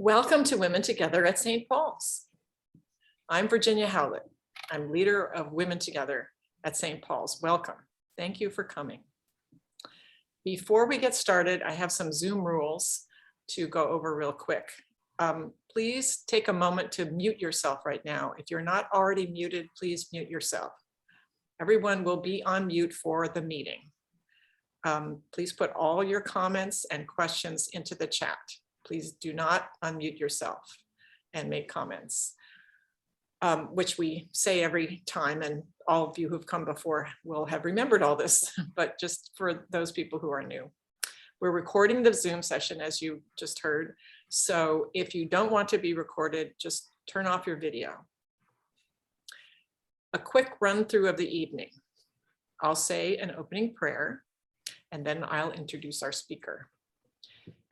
Welcome to Women Together at St. Paul's. I'm Virginia Howlett. I'm leader of Women Together at St. Paul's. Welcome. Thank you for coming. Before we get started, I have some Zoom rules to go over real quick. Please take a moment to mute yourself right now. If you're not already muted, please mute yourself. Everyone will be on mute for the meeting. Please put all your comments and questions into the chat. Please do not unmute yourself and make comments, which we say every time, and all of you who've come before will have remembered all this, but just for those people who are new. We're recording the Zoom session, as you just heard, so if you don't want to be recorded, just turn off your video. A quick run through of the evening. I'll say an opening prayer, and then I'll introduce our speaker.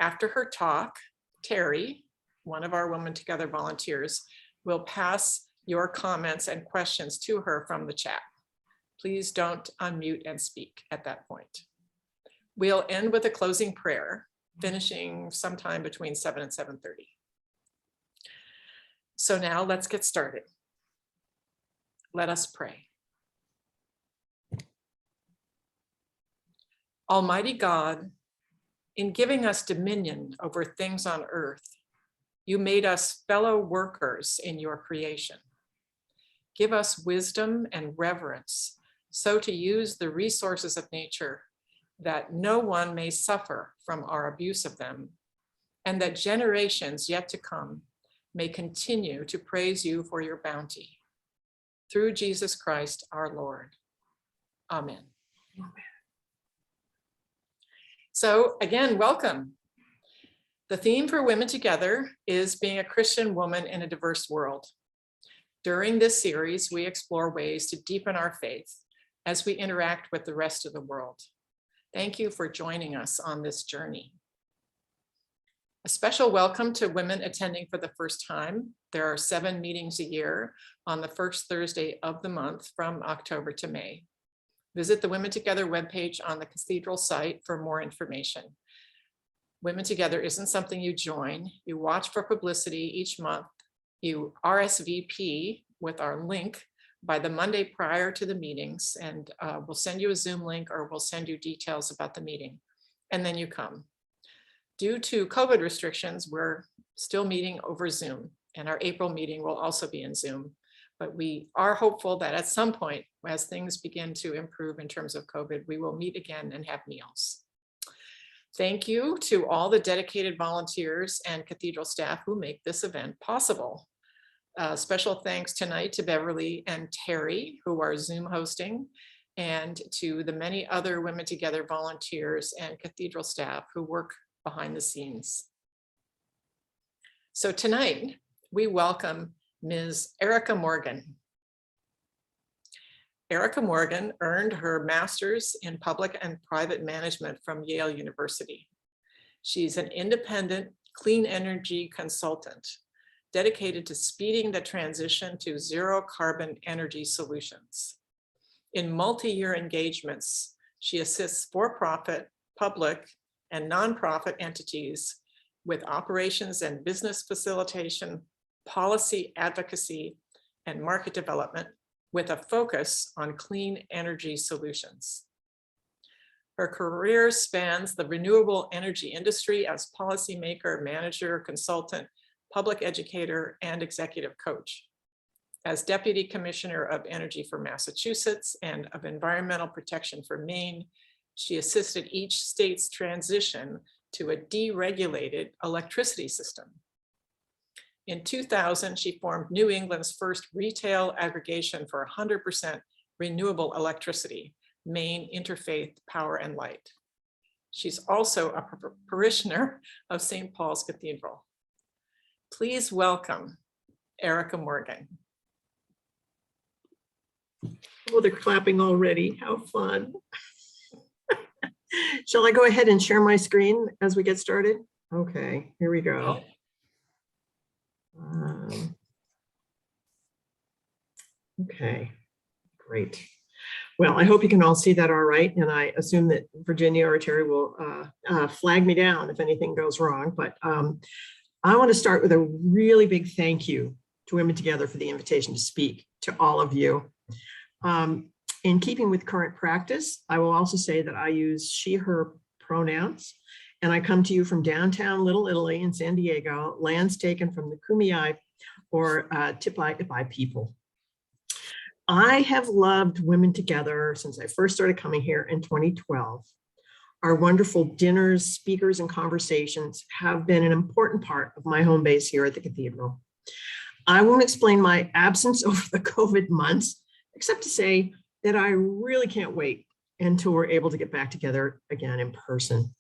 After her talk, Terry, one of our Women Together volunteers, will pass your comments and questions to her from the chat. Please don't unmute and speak at that point. We'll end with a closing prayer, finishing sometime between 7 and 7:30. So now let's get started. Let us pray. Almighty God, in giving us dominion over things on earth, you made us fellow workers in your creation. Give us wisdom and reverence so to use the resources of nature that no one may suffer from our abuse of them, and that generations yet to come may continue to praise you for your bounty. Through Jesus Christ, our Lord. Amen. Amen. So again, welcome. The theme for Women Together is being a Christian woman in a diverse world. During this series, we explore ways to deepen our faith as we interact with the rest of the world. Thank you for joining us on this journey. A special welcome to women attending for the first time. There are 7 meetings a year on the first Thursday of the month from October to May. Visit the Women Together webpage on the Cathedral site for more information. Women Together isn't something you join. You watch for publicity each month. You RSVP with our link by the Monday prior to the meetings, and we'll send you a Zoom link or we'll send you details about the meeting, and then you come. Due to COVID restrictions, we're still meeting over Zoom, and our April meeting will also be in Zoom. But we are hopeful that at some point, as things begin to improve in terms of COVID, we will meet again and have meals. Thank you to all the dedicated volunteers and Cathedral staff who make this event possible. Special thanks tonight to Beverly and Terry, who are Zoom hosting, and to the many other Women Together volunteers and Cathedral staff who work behind the scenes. So tonight, we welcome Ms. Erika Morgan. Erika Morgan earned her master's in public and private management from Yale University. She's an independent clean energy consultant dedicated to speeding the transition to zero carbon energy solutions. In multi-year engagements, she assists for-profit, public, and nonprofit entities with operations and business facilitation, policy advocacy, and market development with a focus on clean energy solutions. Her career spans the renewable energy industry as policymaker, manager, consultant, public educator, and executive coach. As Deputy Commissioner of Energy for Massachusetts and of Environmental Protection for Maine, she assisted each state's transition to a deregulated electricity system. In 2000, she formed New England's first retail aggregation for 100% renewable electricity, Maine Interfaith Power and Light. She's also a parishioner of St. Paul's Cathedral. Please welcome Erika Morgan. Oh, they're clapping already. How fun. Shall I go ahead and share my screen as we get started? Okay, here we go. Okay, great. Well, I hope you can all see that all right, and I assume that Virginia or Terry will flag me down if anything goes wrong, but I want to start with a really big thank you to Women Together for the invitation to speak to all of you. In keeping with current practice, I will also say that I use she, her pronouns, and I come to you from downtown Little Italy in San Diego, lands taken from the Kumeyaay or Tipai people. I have loved Women Together since I first started coming here in 2012. Our wonderful dinners, speakers, and conversations have been an important part of my home base here at the Cathedral. I won't explain my absence over the COVID months, except to say that I really can't wait until we're able to get back together again in person.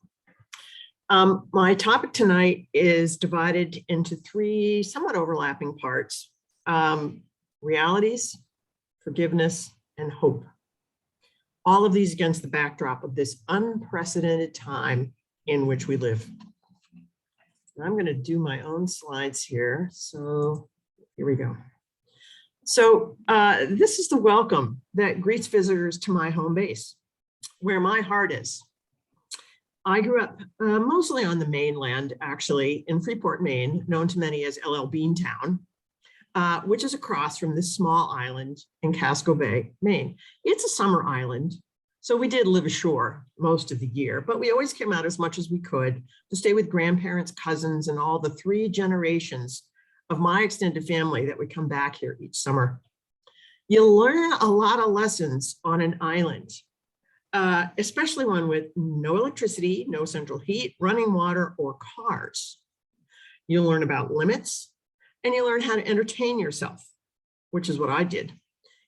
My topic tonight is divided into three somewhat overlapping parts: realities, forgiveness, and hope. All of these against the backdrop of this unprecedented time in which we live. I'm going to do my own slides here. So here we go. So this is the welcome that greets visitors to my home base, where my heart is. I grew up mostly on the mainland, actually, in Freeport, Maine, known to many as LL Beantown, which is across from this small island in Casco Bay, Maine. It's a summer island, so we did live ashore most of the year, but we always came out as much as we could to stay with grandparents, cousins, and all the three generations of my extended family that would come back here each summer. You'll learn a lot of lessons on an island, especially one with no electricity, no central heat, running water, or cars. You'll learn about limits, and you learn how to entertain yourself, which is what I did,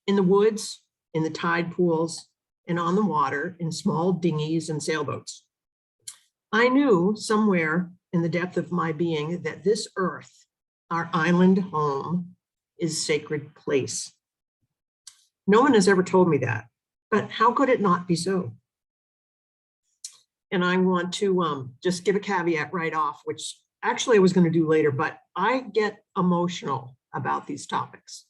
in the woods, in the tide pools, and on the water in small dinghies and sailboats. I knew somewhere in the depth of my being that this earth, our island home, is a sacred place. No one has ever told me that, but how could it not be so? And I want to just give a caveat right off, which actually I was going to do later, but I get emotional about these topics.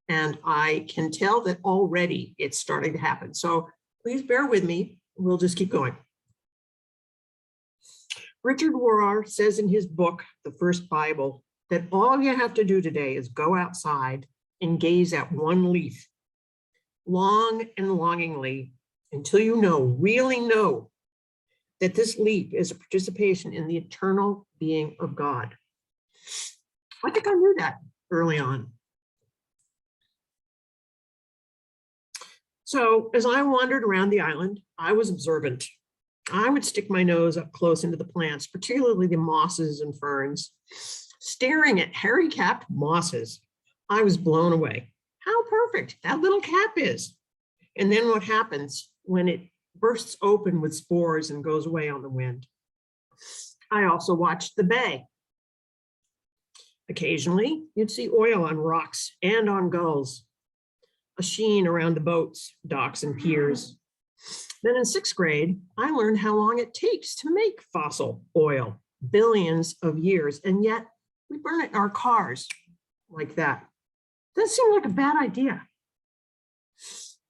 And I can tell that already it's starting to happen. So please bear with me. We'll just keep going. Richard Rohr says in his book, The First Bible, that all you have to do today is go outside and gaze at one leaf, long and longingly, until you know, really know, that this leap is a participation in the eternal being of God. I think I knew that early on. So as I wandered around the island, I was observant. I would stick my nose up close into the plants, particularly the mosses and ferns. Staring at hairy-capped mosses, I was blown away. How perfect that little cap is. And then what happens when it bursts open with spores and goes away on the wind. I also watched the bay. Occasionally, you'd see oil on rocks and on gulls, a sheen around the boats, docks, and piers. Then in 6th grade, I learned how long it takes to make fossil oil, billions of years, and yet we burn it in our cars like that. Doesn't seem like a bad idea.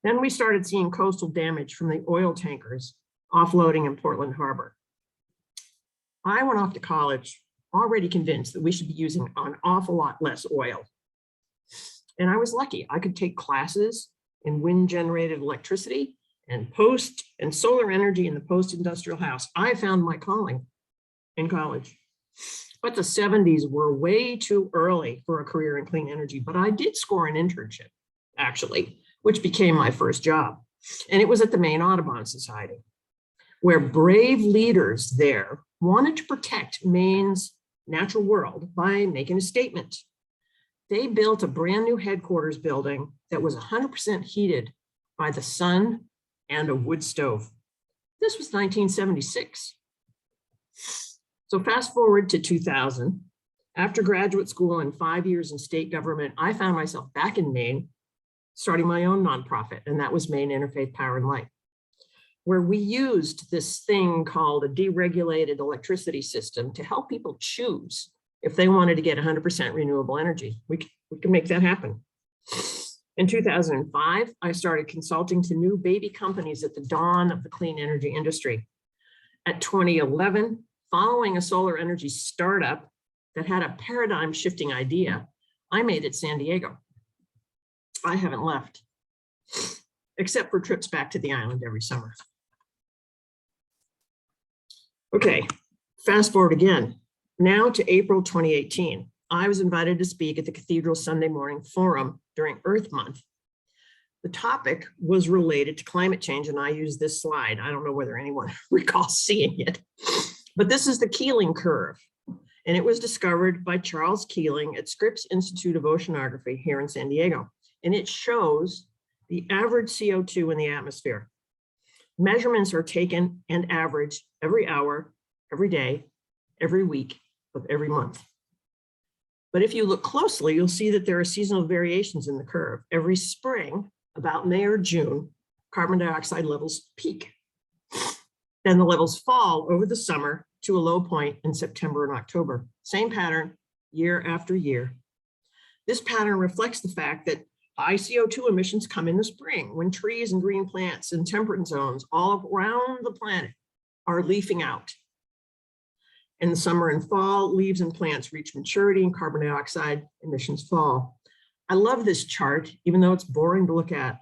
Then we started seeing coastal damage from the oil tankers offloading in Portland Harbor. I went off to college already convinced that we should be using an awful lot less oil. And I was lucky. I could take classes in wind-generated electricity and solar energy in the post-industrial house. I found my calling in college. But the 70s were way too early for a career in clean energy, but I did score an internship, actually, which became my first job. And it was at the Maine Audubon Society, where brave leaders there wanted to protect Maine's natural world by making a statement. They built a brand new headquarters building that was 100% heated by the sun and a wood stove. This was 1976. So fast forward to 2000. After graduate school and 5 years in state government, I found myself back in Maine, starting my own nonprofit, and that was Maine Interfaith Power and Light, where we used this thing called a deregulated electricity system to help people choose if they wanted to get 100% renewable energy. We can make that happen. In 2005, I started consulting to new baby companies at the dawn of the clean energy industry. At 2011, following a solar energy startup that had a paradigm shifting idea, I made it San Diego. I haven't left, except for trips back to the island every summer. Okay, fast forward again, now to April 2018. I was invited to speak at the Cathedral Sunday Morning Forum during Earth Month. The topic was related to climate change, and I used this slide. I don't know whether anyone recalls seeing it, but this is the Keeling curve, and it was discovered by Charles Keeling at Scripps Institute of Oceanography here in San Diego, and it shows the average CO2 in the atmosphere. Measurements are taken and averaged every hour, every day, every week of every month. But if you look closely, you'll see that there are seasonal variations in the curve. Every spring, about May or June, carbon dioxide levels peak. Then the levels fall over the summer to a low point in September and October. Same pattern year after year. This pattern reflects the fact that high CO2 emissions come in the spring when trees and green plants in temperate zones all around the planet are leafing out. In the summer and fall, leaves and plants reach maturity and carbon dioxide emissions fall. I love this chart, even though it's boring to look at,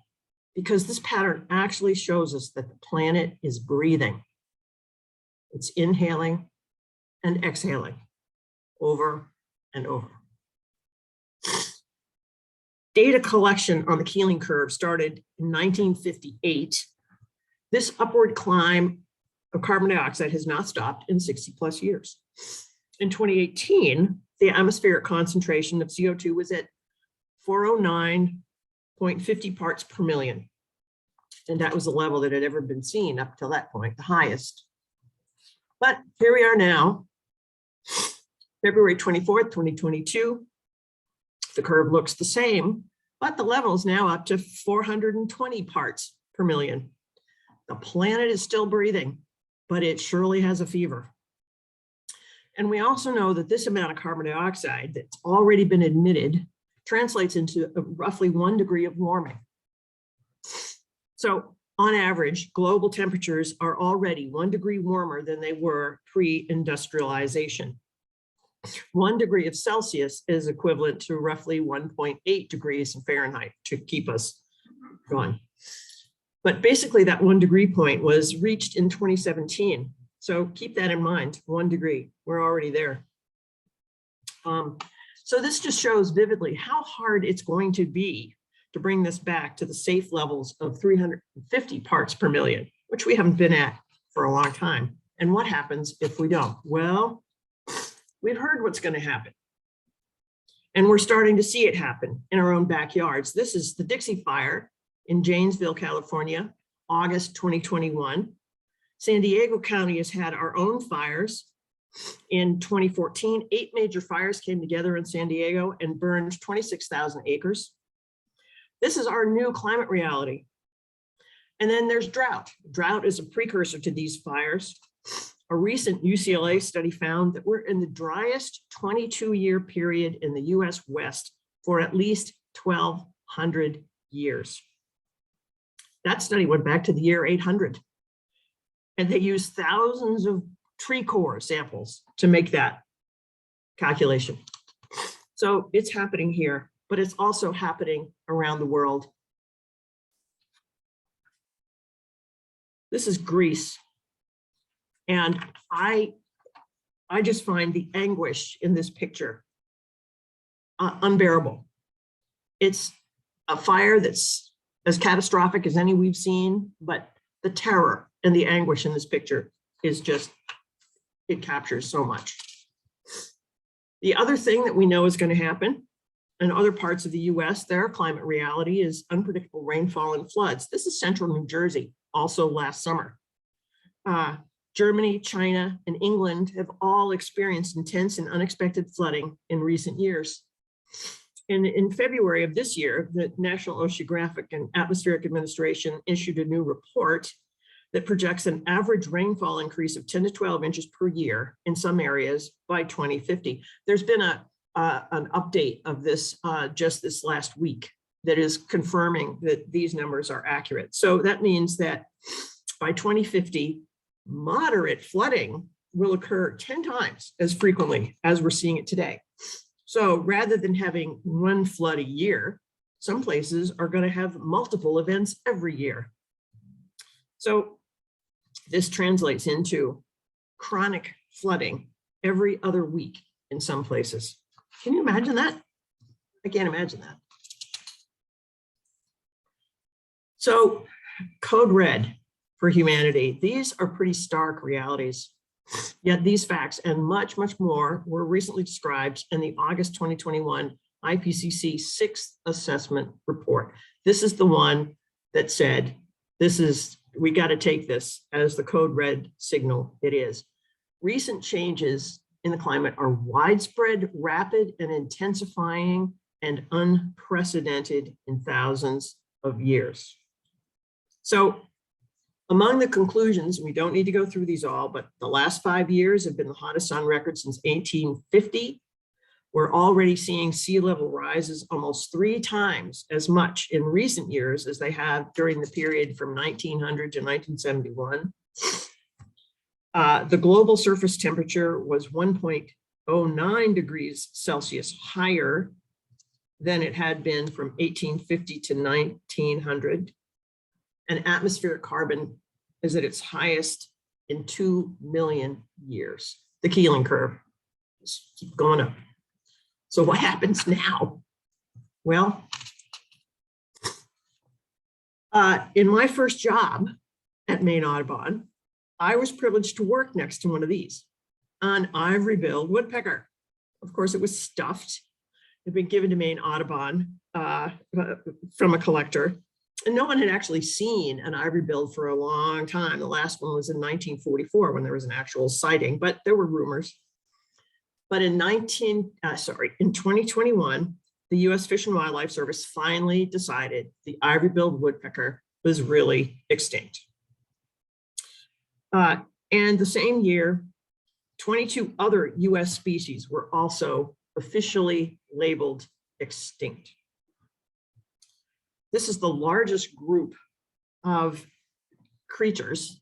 because this pattern actually shows us that the planet is breathing. It's inhaling and exhaling over and over. Data collection on the Keeling curve started in 1958. This upward climb of carbon dioxide has not stopped in 60 plus years. In 2018, the atmospheric concentration of CO2 was at 409.50 parts per million. And that was the level that had ever been seen up till that point, the highest. But here we are now, February 24th, 2022. The curve looks the same, but the level is now up to 420 parts per million. The planet is still breathing, but it surely has a fever. And we also know that this amount of carbon dioxide that's already been emitted translates into roughly 1 degree of warming. So on average, global temperatures are already 1 degree warmer than they were pre-industrialization. 1 degree of Celsius is equivalent to roughly 1.8 degrees in Fahrenheit to keep us going. But basically that 1 degree point was reached in 2017. So keep that in mind, 1 degree, we're already there. So this just shows vividly how hard it's going to be to bring this back to the safe levels of 350 parts per million, which we haven't been at for a long time. And what happens if we don't? Well, we've heard what's going to happen. And we're starting to see it happen in our own backyards. This is the Dixie Fire in Janesville, California, August 2021. San Diego County has had our own fires. In 2014, 8 major fires came together in San Diego and burned 26,000 acres. This is our new climate reality. And then there's drought. Drought is a precursor to these fires. A recent UCLA study found that we're in the driest 22-year period in the US West for at least 1,200 years. That study went back to the year 800. And they used thousands of tree core samples to make that calculation. So it's happening here, but it's also happening around the world. This is Greece. And I just find the anguish in this picture unbearable. It's a fire that's as catastrophic as any we've seen, but the terror and the anguish in this picture is just, it captures so much. The other thing that we know is going to happen in other parts of the US, their climate reality is unpredictable rainfall and floods. This is central New Jersey, also last summer. Germany, China, and England have all experienced intense and unexpected flooding in recent years. And in February of this year, the National Oceanographic and Atmospheric Administration issued a new report that projects an average rainfall increase of 10 to 12 inches per year in some areas by 2050. There's been an update of this just this last week that is confirming that these numbers are accurate. So that means that by 2050, moderate flooding will occur 10 times as frequently as we're seeing it today. So rather than having one flood a year, some places are going to have multiple events every year. So this translates into chronic flooding every other week in some places. Can you imagine that? I can't imagine that. So code red for humanity. These are pretty stark realities. Yet these facts and much, much more were recently described in the August 2021 IPCC sixth assessment report. This is the one that said, we got to take this as the code red signal it is. Recent changes in the climate are widespread, rapid, and intensifying, and unprecedented in thousands of years. So among the conclusions, we don't need to go through these all, but the last 5 years have been the hottest on record since 1850. We're already seeing sea level rises almost 3 times as much in recent years as they have during the period from 1900 to 1971. The global surface temperature was 1.09 degrees Celsius higher than it had been from 1850 to 1900. And atmospheric carbon is at its highest in 2 million years. The Keeling curve just keeps going up. So what happens now? Well, in my first job at Maine Audubon, I was privileged to work next to one of these, an ivory-billed woodpecker. Of course, it was stuffed. It had been given to Maine Audubon from a collector. And no one had actually seen an ivory-billed for a long time. The last one was in 1944 when there was an actual sighting, but there were rumors. But in 2021, the U.S. Fish and Wildlife Service finally decided the ivory-billed woodpecker was really extinct. And the same year, 22 other U.S. species were also officially labeled extinct. This is the largest group of creatures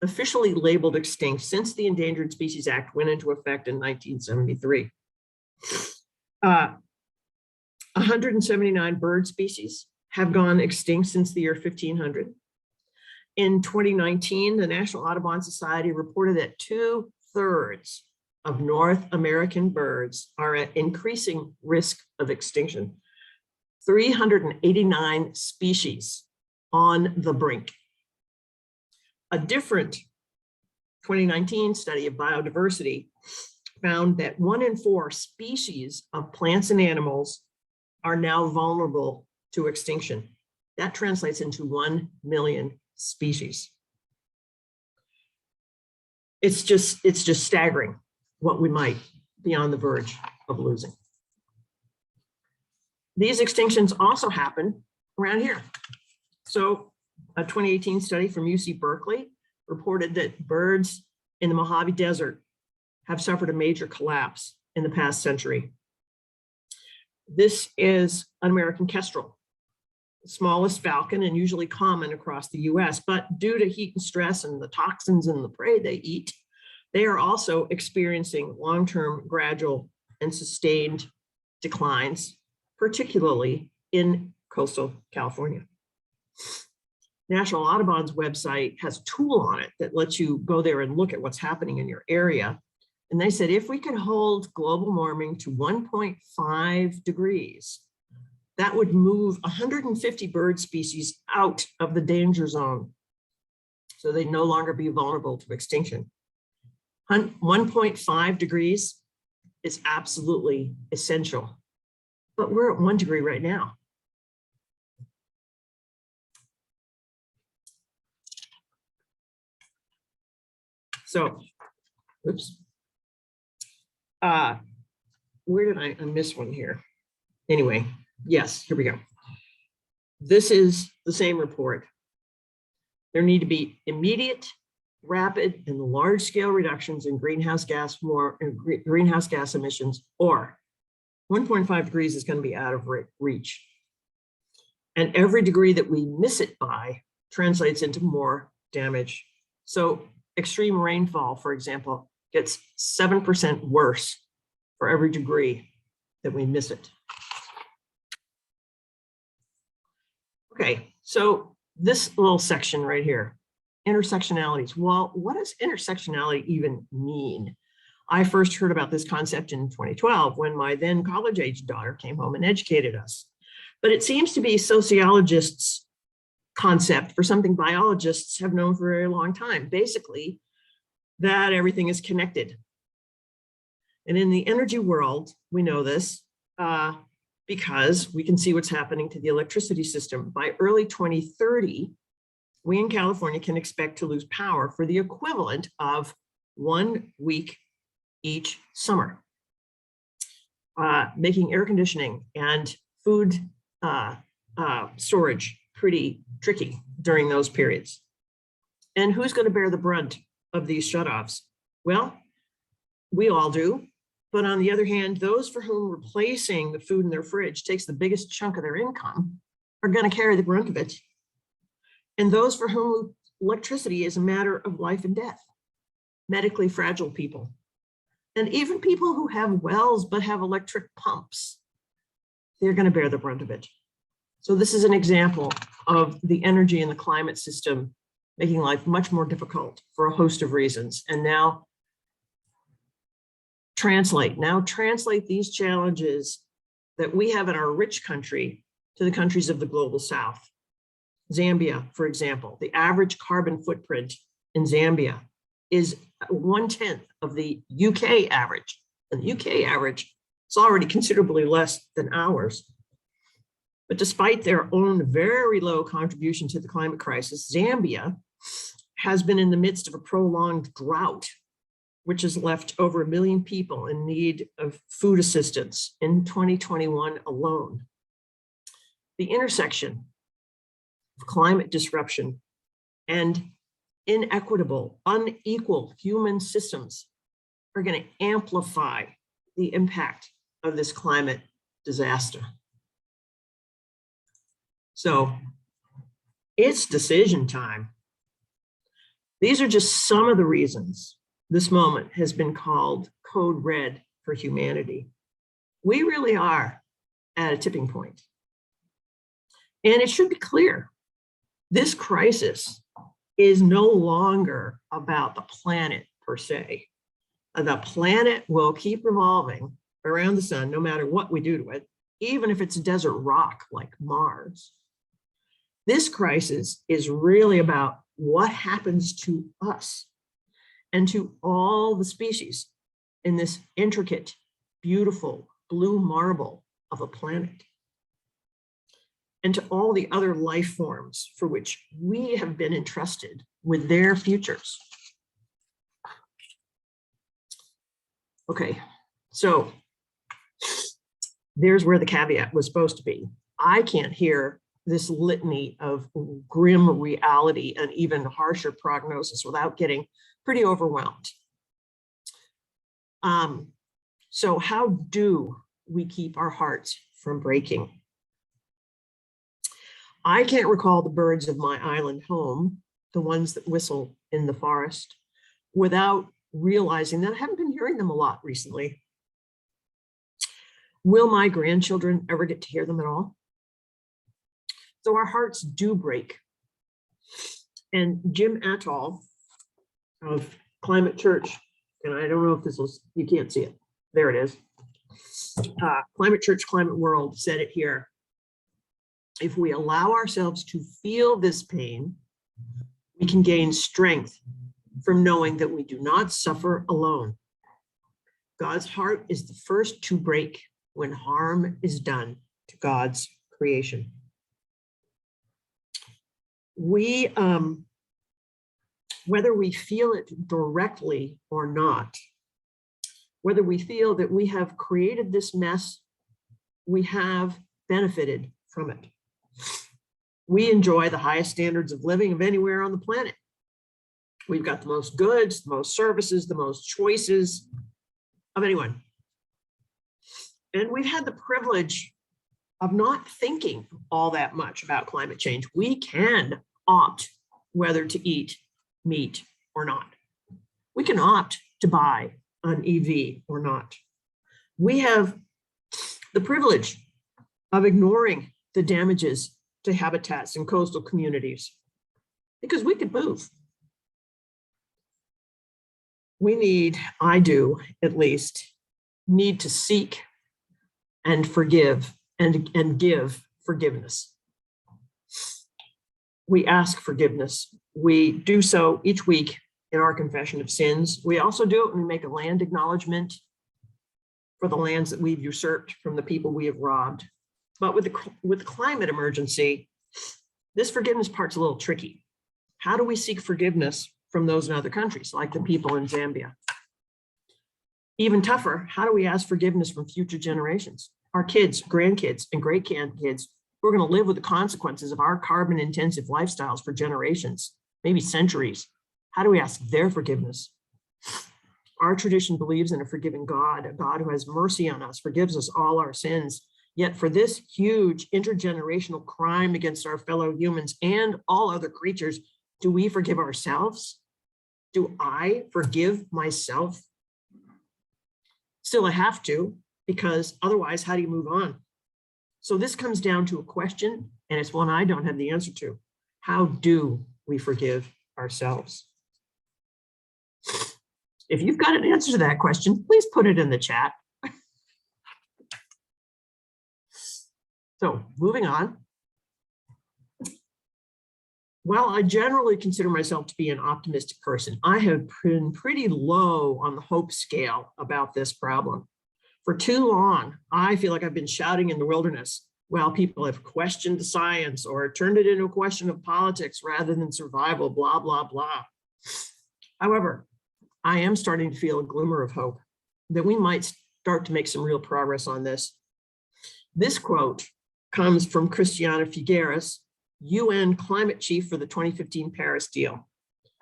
officially labeled extinct since the Endangered Species Act went into effect in 1973. 179 bird species have gone extinct since the year 1500. In 2019, the National Audubon Society reported that 2/3 of North American birds are at increasing risk of extinction. 389 species on the brink. A different 2019 study of biodiversity found that 1 in 4 species of plants and animals are now vulnerable to extinction. That translates into 1 million species. It's just staggering what we might be on the verge of losing. These extinctions also happen around here. So a 2018 study from UC Berkeley reported that birds in the Mojave Desert have suffered a major collapse in the past century. This is an American kestrel, the smallest falcon and usually common across the US, but due to heat and stress and the toxins in the prey they eat, they are also experiencing long-term gradual and sustained declines, particularly in coastal California. National Audubon's website has a tool on it that lets you go there and look at what's happening in your area. And they said, if we could hold global warming to 1.5 degrees, that would move 150 bird species out of the danger zone, so they'd no longer be vulnerable to extinction. 1.5 degrees is absolutely essential, but we're at 1 degree right now. So, oops. Where did I miss one here? Anyway, yes, here we go. This is the same report. There need to be immediate, rapid, and large-scale reductions in greenhouse gas emissions, or 1.5 degrees is going to be out of reach. And every degree that we miss it by translates into more damage. So extreme rainfall, for example, gets 7% worse for every degree that we miss it. Okay, so this little section right here, intersectionalities. Well, what does intersectionality even mean? I first heard about this concept in 2012 when my then college-age daughter came home and educated us. But it seems to be sociologists' concept for something biologists have known for a very long time. Basically, that everything is connected. And in the energy world, we know this because we can see what's happening to the electricity system. By early 2030, we in California can expect to lose power for the equivalent of 1 week each summer, making air conditioning and food storage pretty tricky during those periods. And who's going to bear the brunt of these shutoffs? Well, we all do. But on the other hand, those for whom replacing the food in their fridge takes the biggest chunk of their income are going to carry the brunt of it. And those for whom electricity is a matter of life and death, medically fragile people, and even people who have wells but have electric pumps, they're going to bear the brunt of it. So this is an example of the energy and the climate system making life much more difficult for a host of reasons. And now translate these challenges that we have in our rich country to the countries of the global south. Zambia, for example, the average carbon footprint in Zambia is 1/10 of the UK average. And the UK average is already considerably less than ours. But despite their own very low contribution to the climate crisis, Zambia has been in the midst of a prolonged drought, which has left over 1 million people in need of food assistance in 2021 alone. The intersection of climate disruption and inequitable, unequal human systems are going to amplify the impact of this climate disaster. So it's decision time. These are just some of the reasons this moment has been called code red for humanity. We really are at a tipping point. And it should be clear, this crisis is no longer about the planet per se. The planet will keep revolving around the sun no matter what we do to it, even if it's a desert rock like Mars. This crisis is really about what happens to us and to all the species in this intricate, beautiful blue marble of a planet, and to all the other life forms for which we have been entrusted with their futures. Okay, so there's where the caveat was supposed to be. I can't hear this litany of grim reality and even harsher prognosis without getting pretty overwhelmed. So how do we keep our hearts from breaking? I can't recall the birds of my island home, the ones that whistle in the forest, without realizing that I haven't been hearing them a lot recently. Will my grandchildren ever get to hear them at all? So our hearts do break. And Jim Attall of Climate Church, and I don't know if this was, you can't see it. There it is. Climate Church, Climate World said it here. If we allow ourselves to feel this pain, we can gain strength from knowing that we do not suffer alone. God's heart is the first to break when harm is done to God's creation. We, whether we feel it directly or not, whether we feel that we have created this mess, we have benefited from it. We enjoy the highest standards of living of anywhere on the planet. We've got the most goods, the most services, the most choices of anyone. And we've had the privilege of not thinking all that much about climate change. We can opt whether to eat meat or not. We can opt to buy an EV or not. We have the privilege of ignoring the damages to habitats and coastal communities because we could move. We need, I do at least, need to seek and forgive and give forgiveness. We ask forgiveness. We do so each week in our confession of sins. We also do it when we make a land acknowledgement for the lands that we've usurped from the people we have robbed. But with climate emergency, this forgiveness part's a little tricky. How do we seek forgiveness from those in other countries, like the people in Zambia? Even tougher, how do we ask forgiveness from future generations? Our kids, grandkids, and great-grandkids who are going to live with the consequences of our carbon-intensive lifestyles for generations, maybe centuries. How do we ask their forgiveness? Our tradition believes in a forgiving God, a God who has mercy on us, forgives us all our sins. Yet for this huge intergenerational crime against our fellow humans and all other creatures, do we forgive ourselves? Do I forgive myself? Still, I have to, because otherwise, how do you move on? So this comes down to a question, and it's one I don't have the answer to. How do we forgive ourselves? If you've got an answer to that question, please put it in the chat. So moving on. While I generally consider myself to be an optimistic person, I have been pretty low on the hope scale about this problem. For too long, I feel like I've been shouting in the wilderness while people have questioned the science or turned it into a question of politics rather than survival, blah, blah, blah. However, I am starting to feel a glimmer of hope that we might start to make some real progress on this. This quote comes from Christiana Figueres, UN climate chief for the 2015 Paris deal.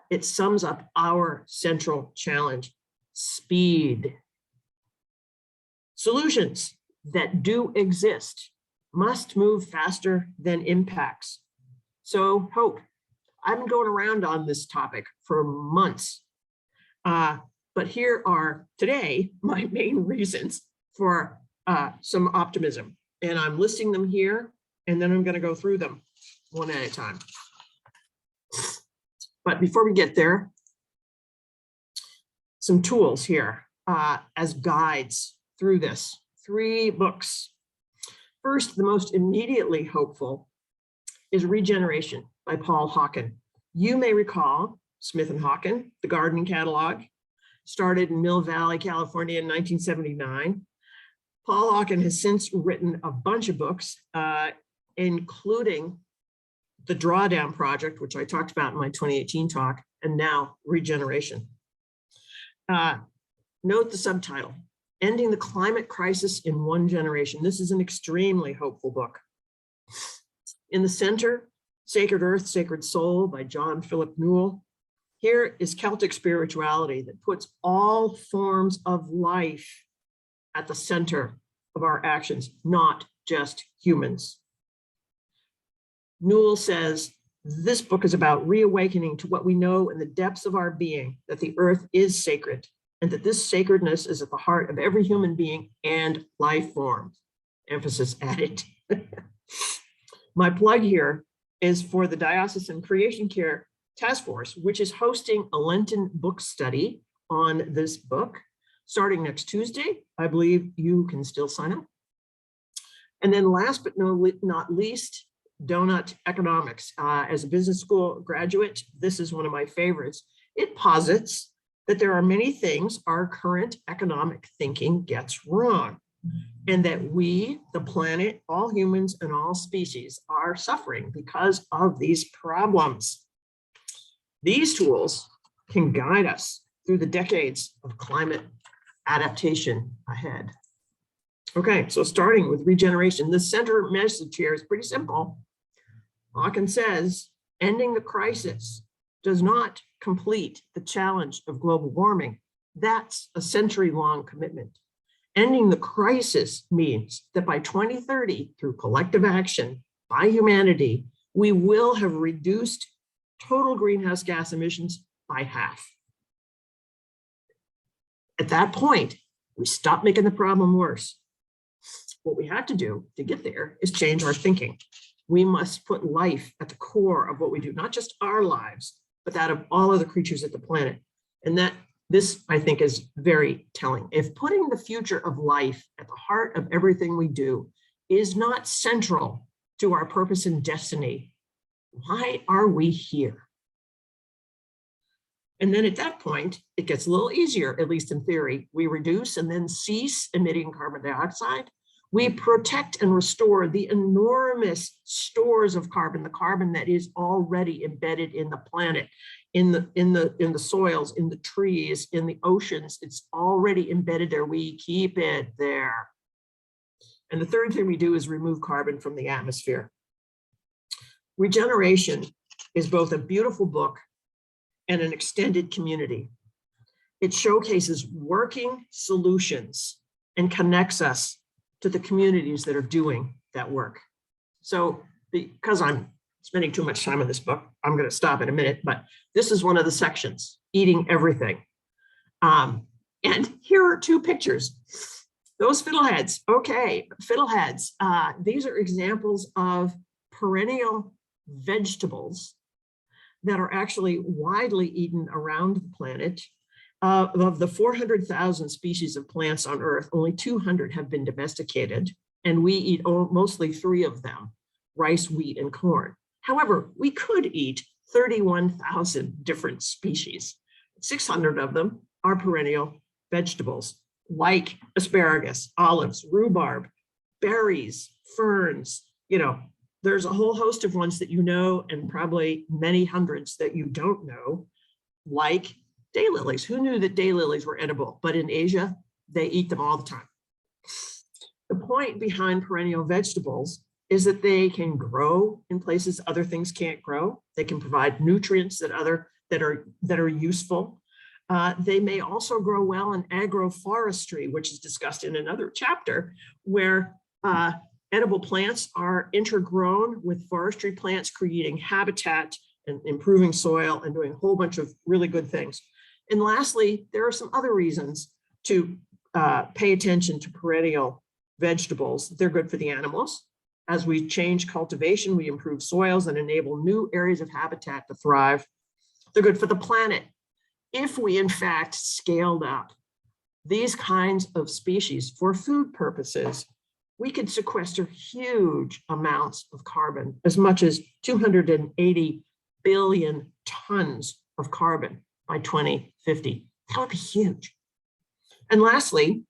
It sums up our central challenge: speed. Solutions that do exist must move faster than impacts. So hope. I've been going around on this topic for months, but here are today my main reasons for some optimism. And I'm listing them here, and then I'm going to go through them one at a time. But before we get there, some tools here as guides through this. 3 books. First, the most immediately hopeful is Regeneration by Paul Hawken. You may recall Smith and Hawken, the gardening catalog, started in Mill Valley, California in 1979. Paul Hawken has since written a bunch of books, including the Drawdown Project, which I talked about in my 2018 talk, and now Regeneration. Note the subtitle, Ending the Climate Crisis in One Generation. This is an extremely hopeful book. In the center, Sacred Earth, Sacred Soul by John Philip Newell. Here is Celtic spirituality that puts all forms of life at the center of our actions, not just humans. Newell says, this book is about reawakening to what we know in the depths of our being, that the earth is sacred, and that this sacredness is at the heart of every human being and life form. Emphasis added. My plug here is for the Diocesan Creation Care Task Force, which is hosting a Lenten book study on this book starting next Tuesday. I believe you can still sign up. And then last but not least, Donut Economics. As a business school graduate, this is one of my favorites. It posits that there are many things our current economic thinking gets wrong, and that we, the planet, all humans and all species are suffering because of these problems. These tools can guide us through the decades of climate adaptation ahead. Okay, so starting with regeneration, the center message here is pretty simple. Hawken says, ending the crisis does not complete the challenge of global warming. That's a century-long commitment. Ending the crisis means that by 2030, through collective action by humanity, we will have reduced total greenhouse gas emissions by half. At that point, we stop making the problem worse. What we have to do to get there is change our thinking. We must put life at the core of what we do, not just our lives, but that of all other creatures at the planet. And that this, I think, is very telling. If putting the future of life at the heart of everything we do is not central to our purpose and destiny, why are we here? And then at that point, it gets a little easier, at least in theory. We reduce and then cease emitting carbon dioxide. We protect and restore the enormous stores of carbon, the carbon that is already embedded in the planet, in the soils, in the trees, in the oceans. It's already embedded there. We keep it there. And the third thing we do is remove carbon from the atmosphere. Regeneration is both a beautiful book and an extended community. It showcases working solutions and connects us to the communities that are doing that work. So because I'm spending too much time on this book, I'm going to stop in a minute, but this is one of the sections, eating everything. And here are two pictures. Those fiddleheads, okay, fiddleheads. These are examples of perennial vegetables that are actually widely eaten around the planet. Of the 400,000 species of plants on Earth, only 200 have been domesticated, and we eat mostly 3 of them, rice, wheat, and corn. However, we could eat 31,000 different species. 600 of them are perennial vegetables, like asparagus, olives, rhubarb, berries, ferns. You know, there's a whole host of ones that you know, and probably many hundreds that you don't know, like daylilies. Who knew that daylilies were edible? But in Asia, they eat them all the time. The point behind perennial vegetables is that they can grow in places other things can't grow. They can provide nutrients that are useful. They may also grow well in agroforestry, which is discussed in another chapter, where edible plants are intergrown with forestry plants, creating habitat and improving soil and doing a whole bunch of really good things. And lastly, there are some other reasons to pay attention to perennial vegetables. They're good for the animals. As we change cultivation, we improve soils and enable new areas of habitat to thrive. They're good for the planet. If we, in fact, scaled up these kinds of species for food purposes, we could sequester huge amounts of carbon, as much as 280 billion tons of carbon by 2050. That would be huge. And lastly,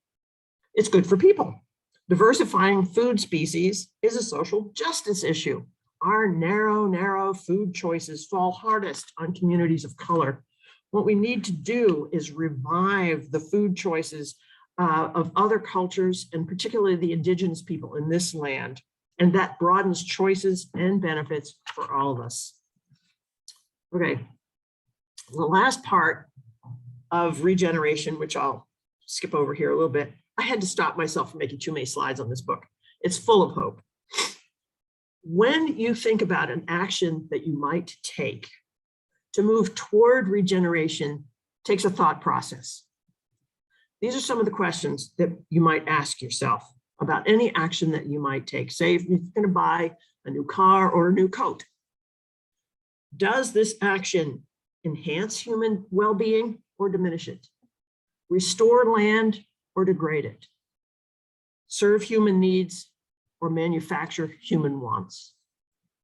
it's good for people. Diversifying food species is a social justice issue. Our narrow food choices fall hardest on communities of color. What we need to do is revive the food choices of other cultures, and particularly the indigenous people in this land. And that broadens choices and benefits for all of us. Okay, the last part of regeneration, which I'll skip over here a little bit. I had to stop myself from making too many slides on this book. It's full of hope. When you think about an action that you might take to move toward regeneration, takes a thought process. These are some of the questions that you might ask yourself about any action that you might take. Say if you're going to buy a new car or a new coat. Does this action enhance human well-being or diminish it? Restore land or degrade it? Serve human needs or manufacture human wants?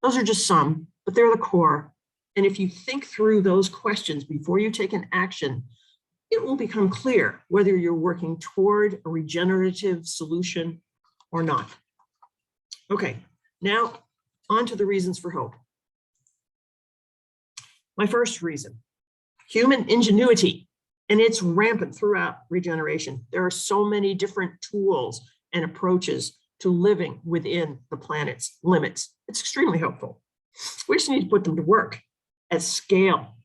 Those are just some, but they're the core. And if you think through those questions before you take an action, it will become clear whether you're working toward a regenerative solution or not. Okay, now on to the reasons for hope. My first reason, human ingenuity, and it's rampant throughout regeneration. There are so many different tools and approaches to living within the planet's limits. It's extremely helpful. We just need to put them to work at scale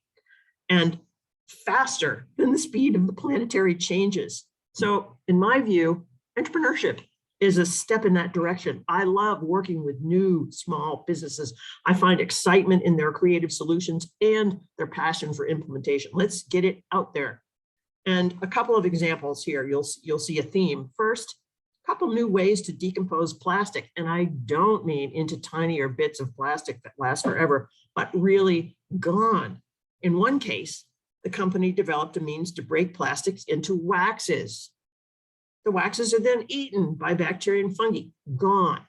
and faster than the speed of the planetary changes. So in my view, entrepreneurship is a step in that direction. I love working with new small businesses. I find excitement in their creative solutions and their passion for implementation. Let's get it out there And a couple of examples here, you'll see a theme. First, a couple new ways to decompose plastic. And I don't mean into tinier bits of plastic that last forever, but really gone. In one case, the company developed a means to break plastics into waxes. The waxes are then eaten by bacteria and fungi, gone.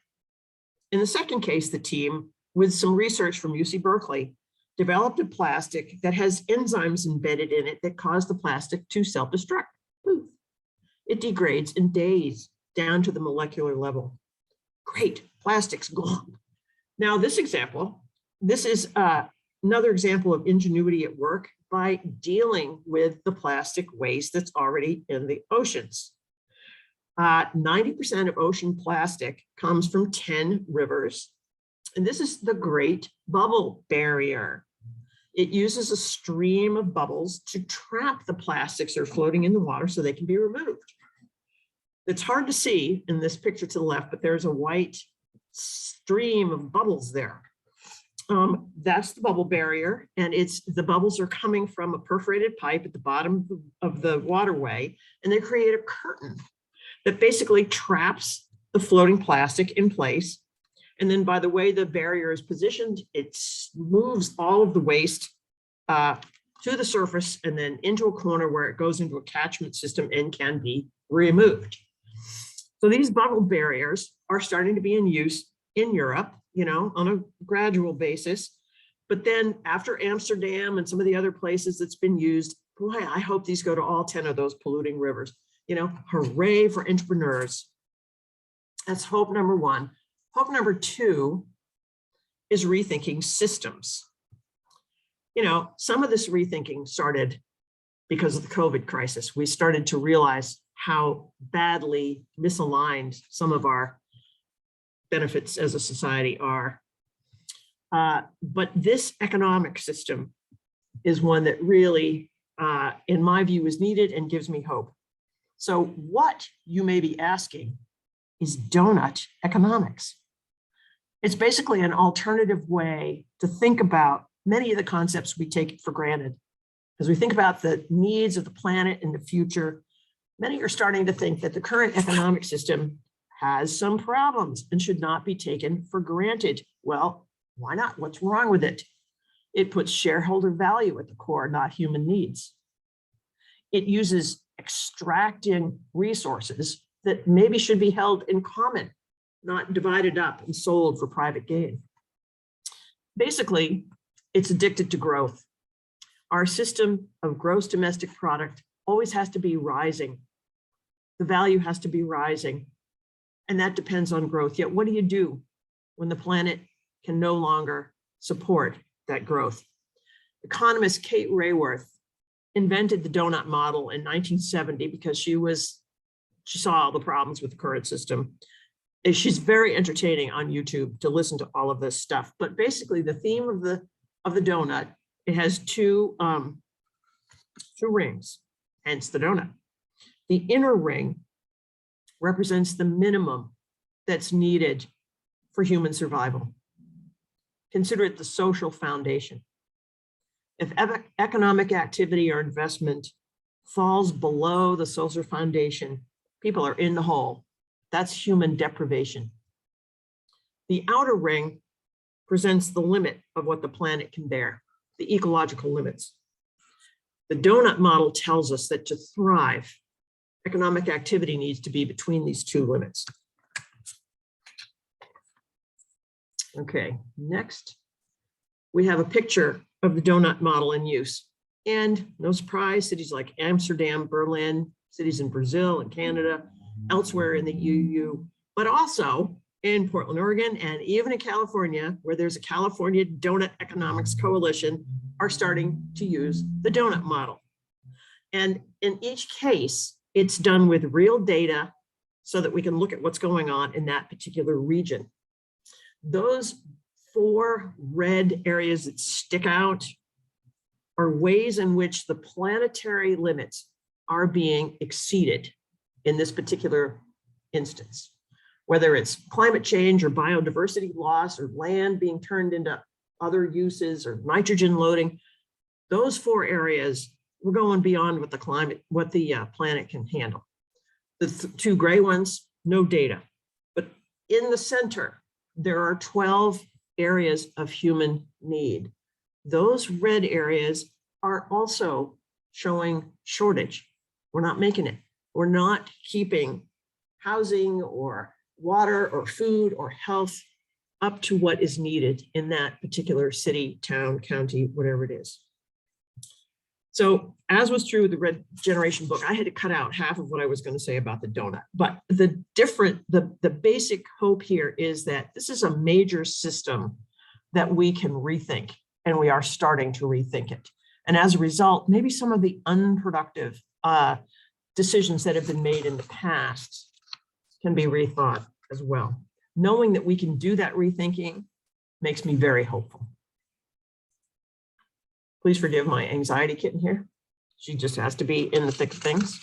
In the second case, the team, with some research from UC Berkeley, developed a plastic that has enzymes embedded in it that cause the plastic to self-destruct. Poof. It degrades in days down to the molecular level. Great, plastic's gone. Now this is another example of ingenuity at work by dealing with the plastic waste that's already in the oceans. 90% of ocean plastic comes from 10 rivers. And this is the Great Bubble Barrier. It uses a stream of bubbles to trap the plastics that are floating in the water so they can be removed. It's hard to see in this picture to the left, but there's a white stream of bubbles there. That's the bubble barrier, and the bubbles are coming from a perforated pipe at the bottom of the waterway, and they create a curtain that basically traps the floating plastic in place. And then by the way the barrier is positioned, it moves all of the waste to the surface and then into a corner where it goes into a catchment system and can be removed. So these bubble barriers are starting to be in use in Europe, on a gradual basis. But then after Amsterdam and some of the other places it's been used, boy, I hope these go to all 10 of those polluting rivers. Hooray for entrepreneurs. That's hope number one. Hope number two is rethinking systems. Some of this rethinking started because of the COVID crisis. We started to realize how badly misaligned some of our benefits as a society are. But this economic system is one that really, in my view, is needed and gives me hope. So what you may be asking is donut economics. It's basically an alternative way to think about many of the concepts we take for granted. As we think about the needs of the planet in the future, many are starting to think that the current economic system has some problems and should not be taken for granted. Well, why not? What's wrong with it? It puts shareholder value at the core, not human needs. It uses extracting resources that maybe should be held in common, not divided up and sold for private gain. Basically, it's addicted to growth. Our system of gross domestic product always has to be rising. The value has to be rising, and that depends on growth. Yet what do you do when the planet can no longer support that growth? Economist Kate Raworth invented the donut model in 1970 because she saw all the problems with the current system. And she's very entertaining on YouTube to listen to all of this stuff. But basically the theme of the donut, it has two rings, hence the donut. The inner ring represents the minimum that's needed for human survival. Consider it the social foundation. If economic activity or investment falls below the social foundation, people are in the hole. That's human deprivation. The outer ring presents the limit of what the planet can bear, the ecological limits. The donut model tells us that to thrive, economic activity needs to be between these two limits. Okay, next, we have a picture of the donut model in use. And no surprise, cities like Amsterdam, Berlin, cities in Brazil and Canada, elsewhere in the EU, but also in Portland, Oregon, and even in California, where there's a California Donut Economics Coalition, are starting to use the donut model. And in each case, it's done with real data so that we can look at what's going on in that particular region. Those 4 red areas that stick out are ways in which the planetary limits are being exceeded in this particular instance, whether it's climate change or biodiversity loss or land being turned into other uses or nitrogen loading. Those 4 areas we're going beyond what the planet can handle. The two gray ones, no data. But in the center, there are 12 areas of human need. Those red areas are also showing shortage. We're not making it. We're not keeping housing or water or food or health up to what is needed in that particular city, town, county, whatever it is. So as was true with the Red Generation book, I had to cut out half of what I was going to say about the donut. But the basic hope here is that this is a major system that we can rethink, and we are starting to rethink it. And as a result, maybe some of the unproductive decisions that have been made in the past can be rethought as well. Knowing that we can do that rethinking makes me very hopeful. Please forgive my anxiety kitten here. She just has to be in the thick of things.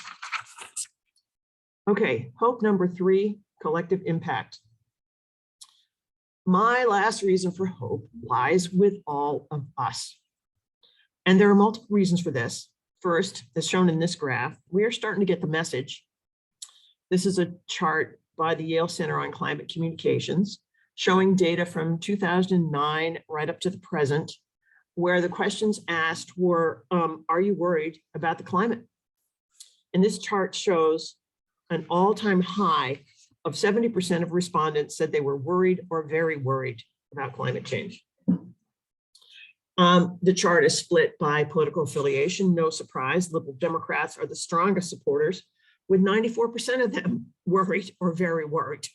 Okay, hope number 3, collective impact. My last reason for hope lies with all of us. And there are multiple reasons for this. First, as shown in this graph, we are starting to get the message. This is a chart by the Yale Center on Climate Communications, showing data from 2009 right up to the present, where the questions asked were, are you worried about the climate? And this chart shows an all-time high of 70% of respondents said they were worried or very worried about climate change. The chart is split by political affiliation. No surprise, Liberal Democrats are the strongest supporters, with 94% of them worried or very worried.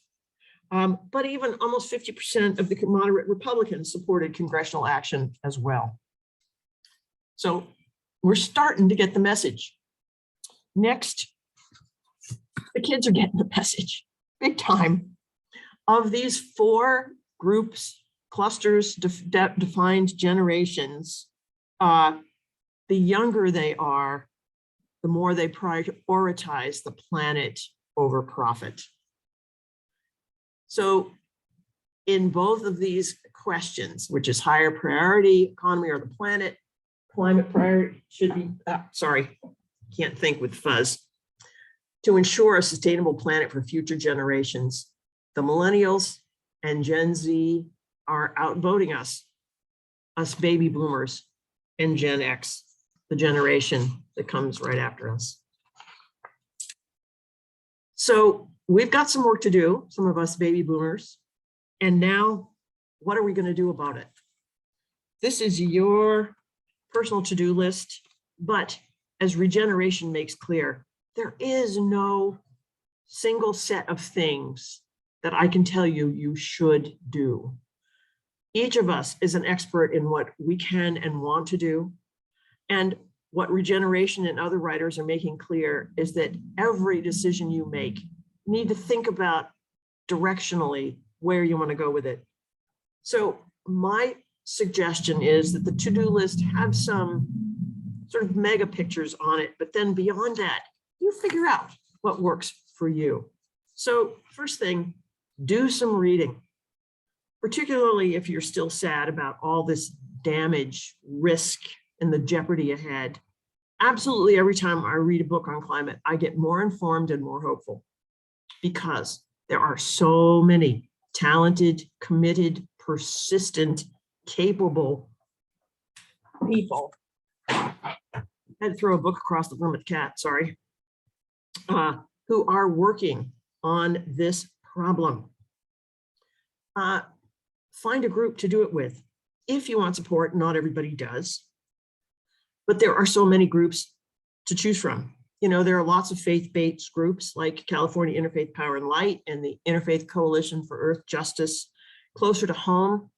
But even almost 50% of the moderate Republicans supported congressional action as well. So we're starting to get the message. Next, the kids are getting the message, big time. Of these 4 groups, clusters, defined generations, the younger they are, the more they prioritize the planet over profit. So in both of these questions, which is higher priority, economy or the planet, climate priority should be, can't think with fuzz. To ensure a sustainable planet for future generations, the millennials and Gen Z are outvoting us baby boomers and Gen X, the generation that comes right after us. So we've got some work to do, some of us baby boomers. And now, what are we going to do about it? This is your personal to-do list, but as regeneration makes clear, there is no single set of things that I can tell you you should do. Each of us is an expert in what we can and want to do. And what regeneration and other writers are making clear is that every decision you make, you need to think about directionally where you want to go with it. So my suggestion is that the to-do list have some sort of mega pictures on it, but then beyond that, you figure out what works for you. So first thing, do some reading, particularly if you're still sad about all this damage, risk, and the jeopardy ahead. Absolutely every time I read a book on climate, I get more informed and more hopeful, because there are so many talented, committed, persistent, capable people. I had to throw a book across the room at the cat, sorry. Who are working on this problem. Find a group to do it with. If you want support, not everybody does, but there are so many groups to choose from. You know, there are lots of faith-based groups like California Interfaith Power and Light and the Interfaith Coalition for Earth Justice. Closer to home,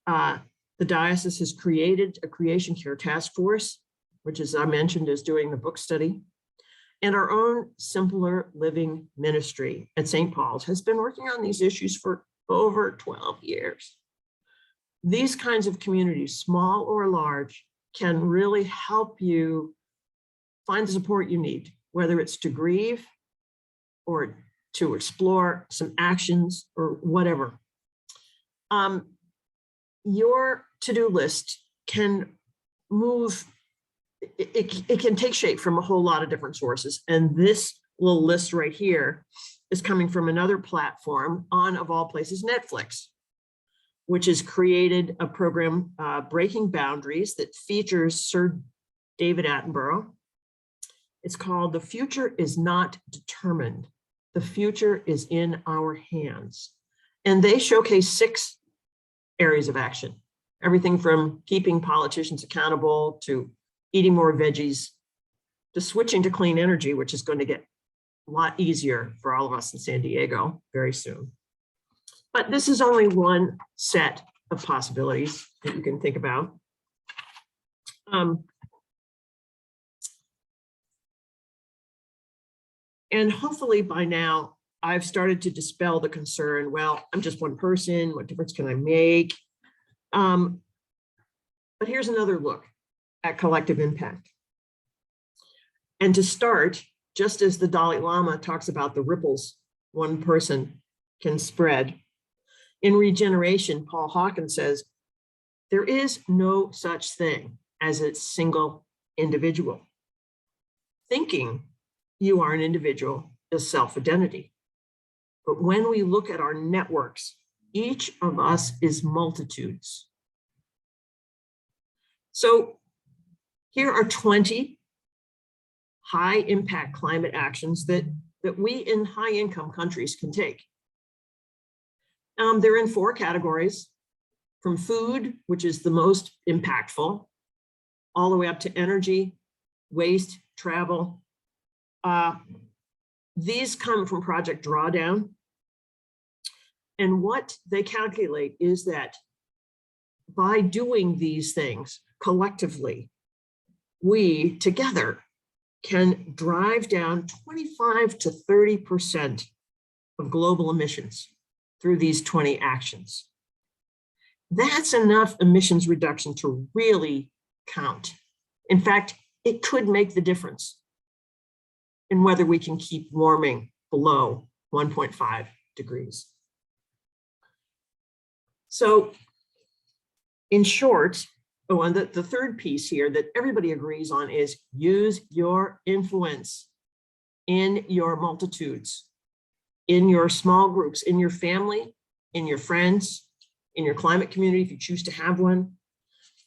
the diocese has created a Creation Care Task Force, which, as I mentioned, is doing the book study. And our own Simpler Living Ministry at St. Paul's has been working on these issues for over 12 years. These kinds of communities, small or large, can really help you find the support you need, whether it's to grieve or to explore some actions or whatever. Your to-do list can move it can take shape from a whole lot of different sources. And this little list right here is coming from another platform on, of all places, Netflix, which has created a program, Breaking Boundaries, that features Sir David Attenborough. It's called The Future is Not Determined. The future is in our hands. And they showcase 6 areas of action, everything from keeping politicians accountable to eating more veggies to switching to clean energy, which is going to get a lot easier for all of us in San Diego very soon. But this is only one set of possibilities that you can think about. And hopefully by now, I've started to dispel the concern, well, I'm just one person, what difference can I make? But here's another look at collective impact. And to start, just as the Dalai Lama talks about the ripples one person can spread, in regeneration, Paul Hawkins says, there is no such thing as a single individual. Thinking you are an individual is self-identity. But when we look at our networks, each of us is multitudes. So here are 20 high impact climate actions that we in high income countries can take. They're in 4 categories, from food, which is the most impactful, all the way up to energy, waste, travel. These come from Project Drawdown. And what they calculate is that by doing these things collectively, we together can drive down 25 to 30% of global emissions through these 20 actions. That's enough emissions reduction to really count. In fact, it could make the difference in whether we can keep warming below 1.5 degrees. So in short, and the third piece here that everybody agrees on is use your influence in your multitudes, in your small groups, in your family, in your friends, in your climate community, if you choose to have one,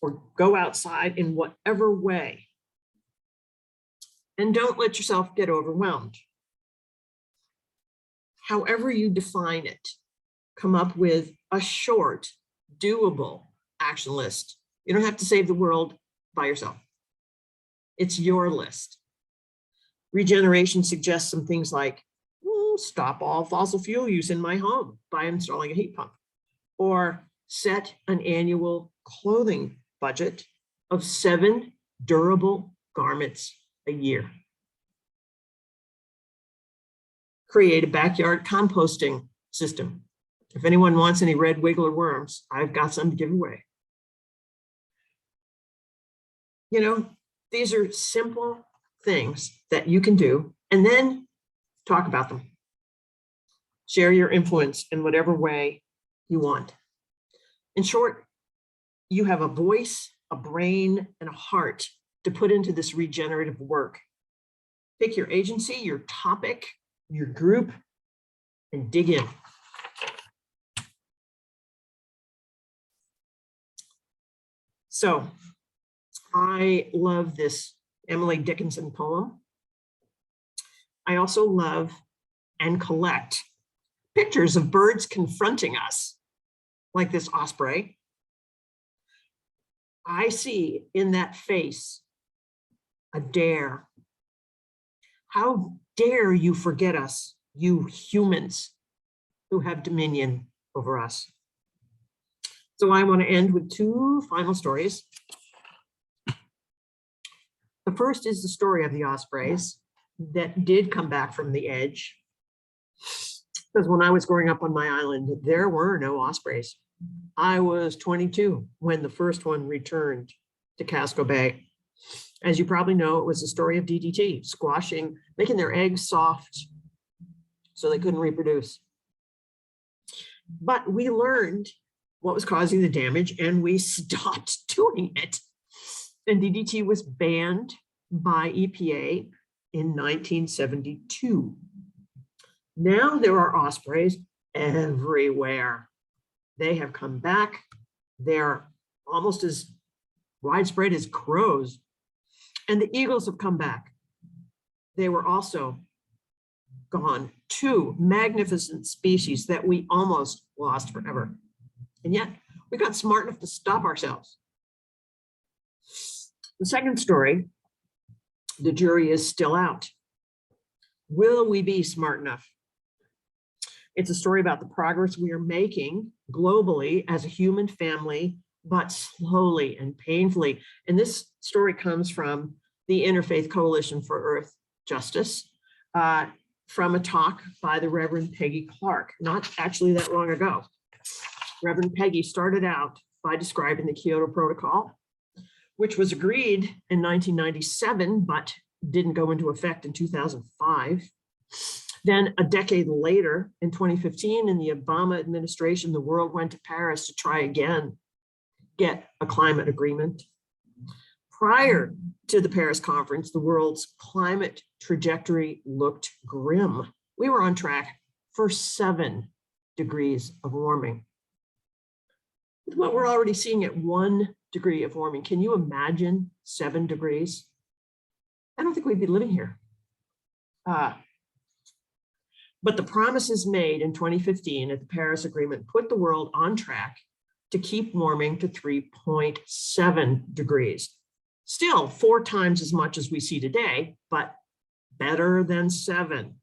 or go outside in whatever way. And don't let yourself get overwhelmed. However you define it, come up with a short, doable action list. You don't have to save the world by yourself. It's your list. Regeneration suggests some things like, stop all fossil fuel use in my home by installing a heat pump, or set an annual clothing budget of 7 durable garments a year. Create a backyard composting system. If anyone wants any red wiggler worms, I've got some to give away. You know, these are simple things that you can do, and then talk about them. Share your influence in whatever way you want. In short, you have a voice, a brain, and a heart to put into this regenerative work. Pick your agency, your topic, your group, and dig in. So I love this Emily Dickinson poem. I also love and collect pictures of birds confronting us, like this osprey. I see in that face a dare. How dare you forget us, you humans who have dominion over us? So I want to end with 2 final stories. The first is the story of the ospreys that did come back from the edge. Because when I was growing up on my island, there were no ospreys. I was 22 when the first one returned to Casco Bay. As you probably know, it was the story of DDT, squashing, making their eggs soft so they couldn't reproduce. But we learned what was causing the damage and we stopped doing it. And DDT was banned by EPA in 1972. Now there are ospreys everywhere. They have come back. They're almost as widespread as crows. And the eagles have come back. They were also gone. Two magnificent species that we almost lost forever. And yet we got smart enough to stop ourselves. The second story, the jury is still out. Will we be smart enough? It's a story about the progress we are making globally as a human family, but slowly and painfully. And this story comes from the Interfaith Coalition for Earth Justice, from a talk by the Reverend Peggy Clark, not actually that long ago. Reverend Peggy started out by describing the Kyoto Protocol, which was agreed in 1997, but didn't go into effect in 2005. Then a decade later, in 2015, in the Obama administration, the world went to Paris to try again, get a climate agreement. Prior to the Paris conference, the world's climate trajectory looked grim. We were on track for 7 degrees of warming. What we're already seeing at 1 degree of warming. Can you imagine 7 degrees? I don't think we'd be living here. But the promises made in 2015 at the Paris Agreement put the world on track to keep warming to 3.7 degrees. Still 4 times as much as we see today, but better than 7.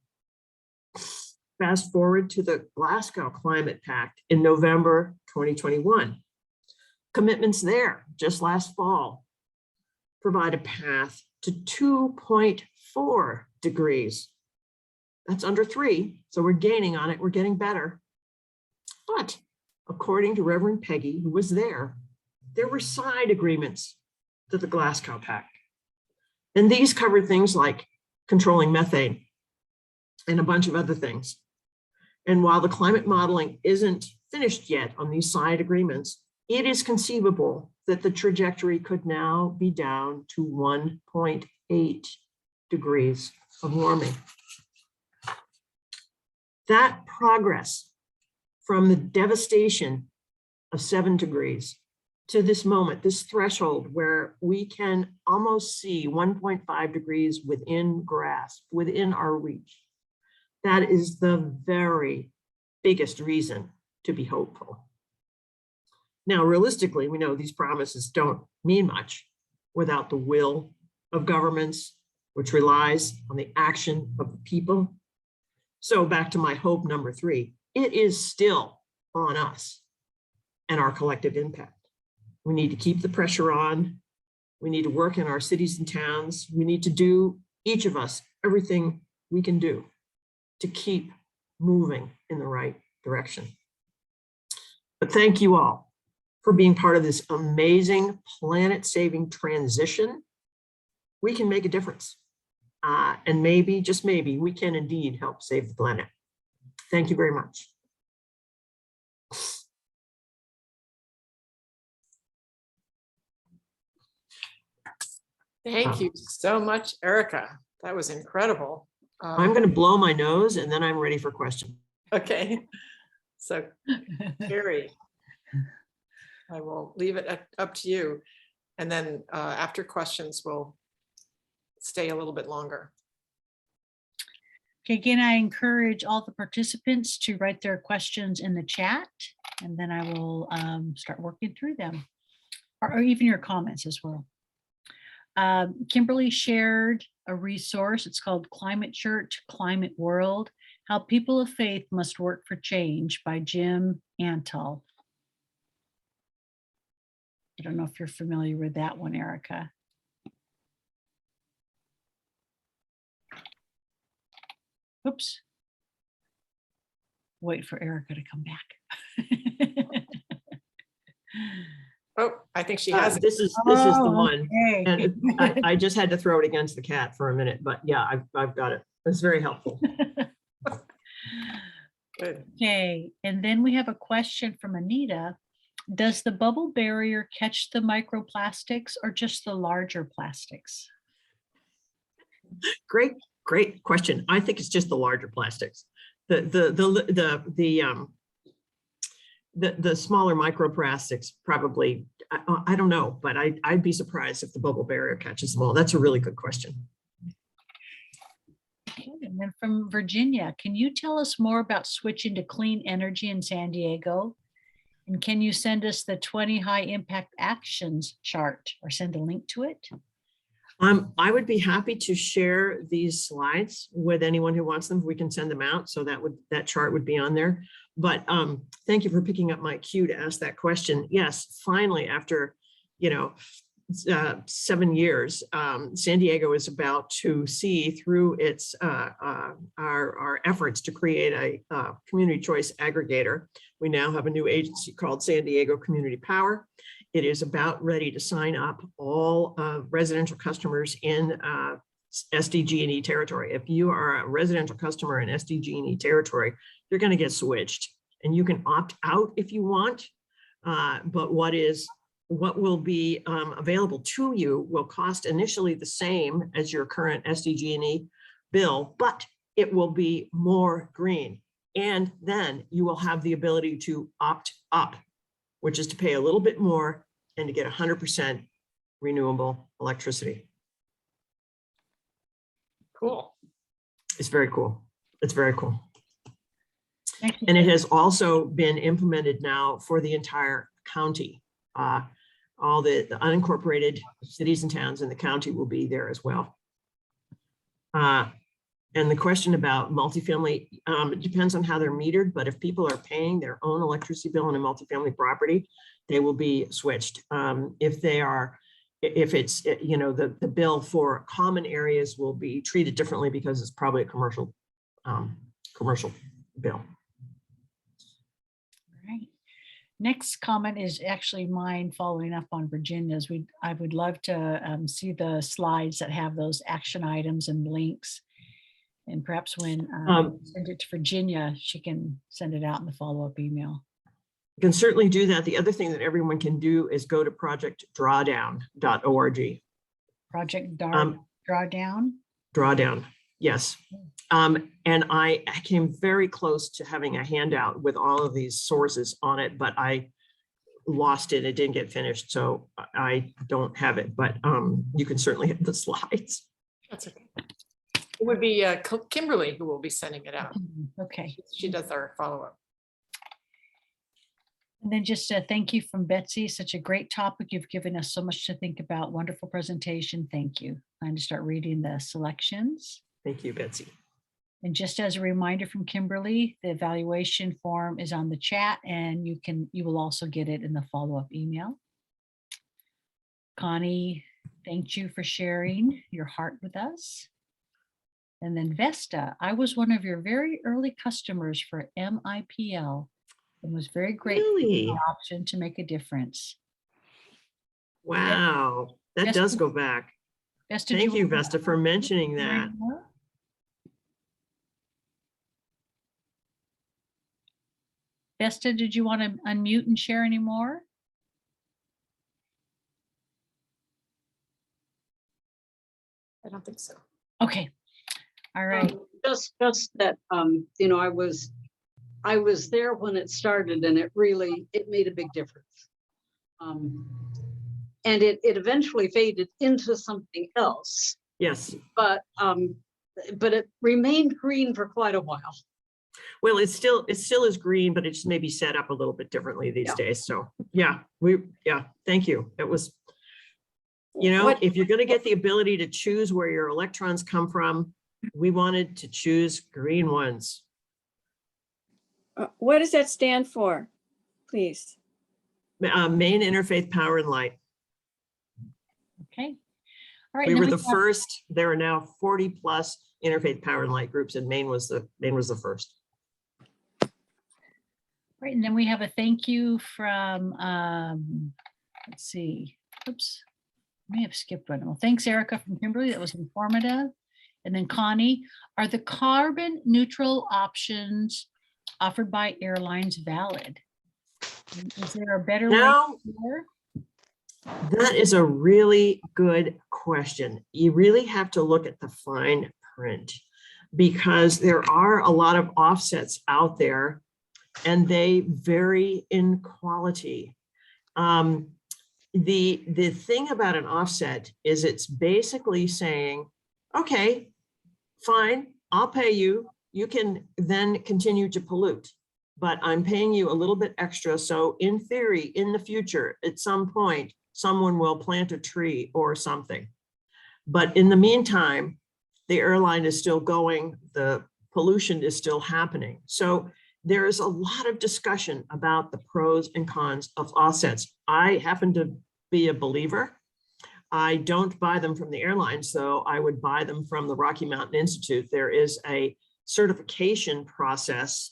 Fast forward to the Glasgow Climate Pact in November 2021. Commitments there just last fall provide a path to 2.4 degrees. That's under 3, so we're gaining on it, we're getting better. But according to Reverend Peggy, who was there were side agreements to the Glasgow Pact. And these covered things like controlling methane and a bunch of other things. And while the climate modeling isn't finished yet on these side agreements, it is conceivable that the trajectory could now be down to 1.8 degrees of warming. That progress from the devastation of 7 degrees to this moment, this threshold where we can almost see 1.5 degrees within grasp, within our reach, that is the very biggest reason to be hopeful. Now, realistically, we know these promises don't mean much without the will of governments, which relies on the action of the people. So back to my hope number 3, it is still on us and our collective impact. We need to keep the pressure on. We need to work in our cities and towns. We need to do, each of us, everything we can do to keep moving in the right direction. But thank you all for being part of this amazing planet-saving transition. We can make a difference. And maybe, just maybe, we can indeed help save the planet. Thank you very much. Thank you so much, Erika. That was incredible. I'm going to blow my nose and then I'm ready for questions. Okay. So, Carrie, I will leave it up to you. And then after questions, we'll stay a little bit longer. Okay, again, I encourage all the participants to write their questions in the chat, and then I will start working through them, or even your comments as well. Kimberly shared a resource. It's called Climate Church, Climate World, How People of Faith Must Work for Change by Jim Antal. I don't know if you're familiar with that one, Erika. Oops. Wait for Erika to come back. Oh, I think she has it. This is the one. Okay. And I just had to throw it against the cat for a minute, but yeah, I've got it. It's very helpful. Good. Okay, and then we have a question from Anita. Does the bubble barrier catch the microplastics or just the larger plastics? Great, great question. I think it's just the larger plastics. The smaller microplastics probably, I don't know, but I'd be surprised if the bubble barrier catches them all. That's a really good question. Okay, and then from Virginia, can you tell us more about switching to clean energy in San Diego? And can you send us the 20 high impact actions chart or send a link to it? I would be happy to share these slides with anyone who wants them. We can send them out, so that chart would be on there. But thank you for picking up my cue to ask that question. Yes, finally, after 7 years, San Diego is about to see through its our efforts to create a community choice aggregator. We now have a new agency called San Diego Community Power. It is about ready to sign up all residential customers in SDG&E territory. If you are a residential customer in SDG&E territory, you're going to get switched, and you can opt out if you want. But what will be available to you will cost initially the same as your current SDG&E bill, but it will be more green. And then you will have the ability to opt up, which is to pay a little bit more and to get 100% renewable electricity. Cool. It's very cool. It's very cool. Thank you. And it has also been implemented now for the entire county. All the unincorporated cities and towns in the county will be there as well. And the question about multifamily, it depends on how they're metered, but if people are paying their own electricity bill on a multifamily property, they will be switched. If it's, the bill for common areas will be treated differently because it's probably a commercial bill. Right. Next comment is actually mine, following up on Virginia's. I would love to see the slides that have those action items and links. And perhaps when send it to Virginia, she can send it out in the follow-up email. You can certainly do that. The other thing that everyone can do is go to projectdrawdown.org. Project Drawdown? Drawdown, yes. And I came very close to having a handout with all of these sources on it, but I lost it. It didn't get finished, so I don't have it, but you can certainly have the slides. That's okay. It would be Kimberly who will be sending it out. Okay. She does our follow-up. And then just a thank you from Betsy. Such a great topic. You've given us so much to think about. Wonderful presentation. Thank you. Time to start reading the selections. Thank you, Betsy. And just as a reminder from Kimberly, the evaluation form is on the chat, and you will also get it in the follow-up email. Connie, thank you for sharing your heart with us. And then Vesta, I was one of your very early customers for MIPL and was very grateful for Really? the option to make a difference. Wow, that Vesta, does go back. Vesta, Thank you, Vesta, for mentioning that. Vesta, did you want to unmute and share any more? I don't think so. Okay. All right. Just that, I was there when it started, and it made a big difference. And it eventually faded into something else. Yes. But it remained green for quite a while. Well, it still is green, but it's maybe set up a little bit differently these days. So yeah, thank you. It was, if you're going to get the ability to choose where your electrons come from, we wanted to choose green ones. What does that stand for, please? Maine Interfaith Power and Light. Okay. All right. We were the first. There are now 40 plus interfaith power and light groups, and Maine was the first. Right, and then we have a thank you from, let's see, oops, I may have skipped one. Well, thanks, Erika from Kimberly. That was informative. And then Connie, are the carbon neutral options offered by airlines valid? Is there a better way? Now, to work? that is a really good question. You really have to look at the fine print because there are a lot of offsets out there and they vary in quality. The thing about an offset is it's basically saying, okay, fine, I'll pay you. You can then continue to pollute, but I'm paying you a little bit extra. So in theory, in the future, at some point, someone will plant a tree or something. But in the meantime, the airline is still going, the pollution is still happening. So there is a lot of discussion about the pros and cons of offsets. I happen to be a believer. I don't buy them from the airlines, though. I would buy them from the Rocky Mountain Institute. There is a certification process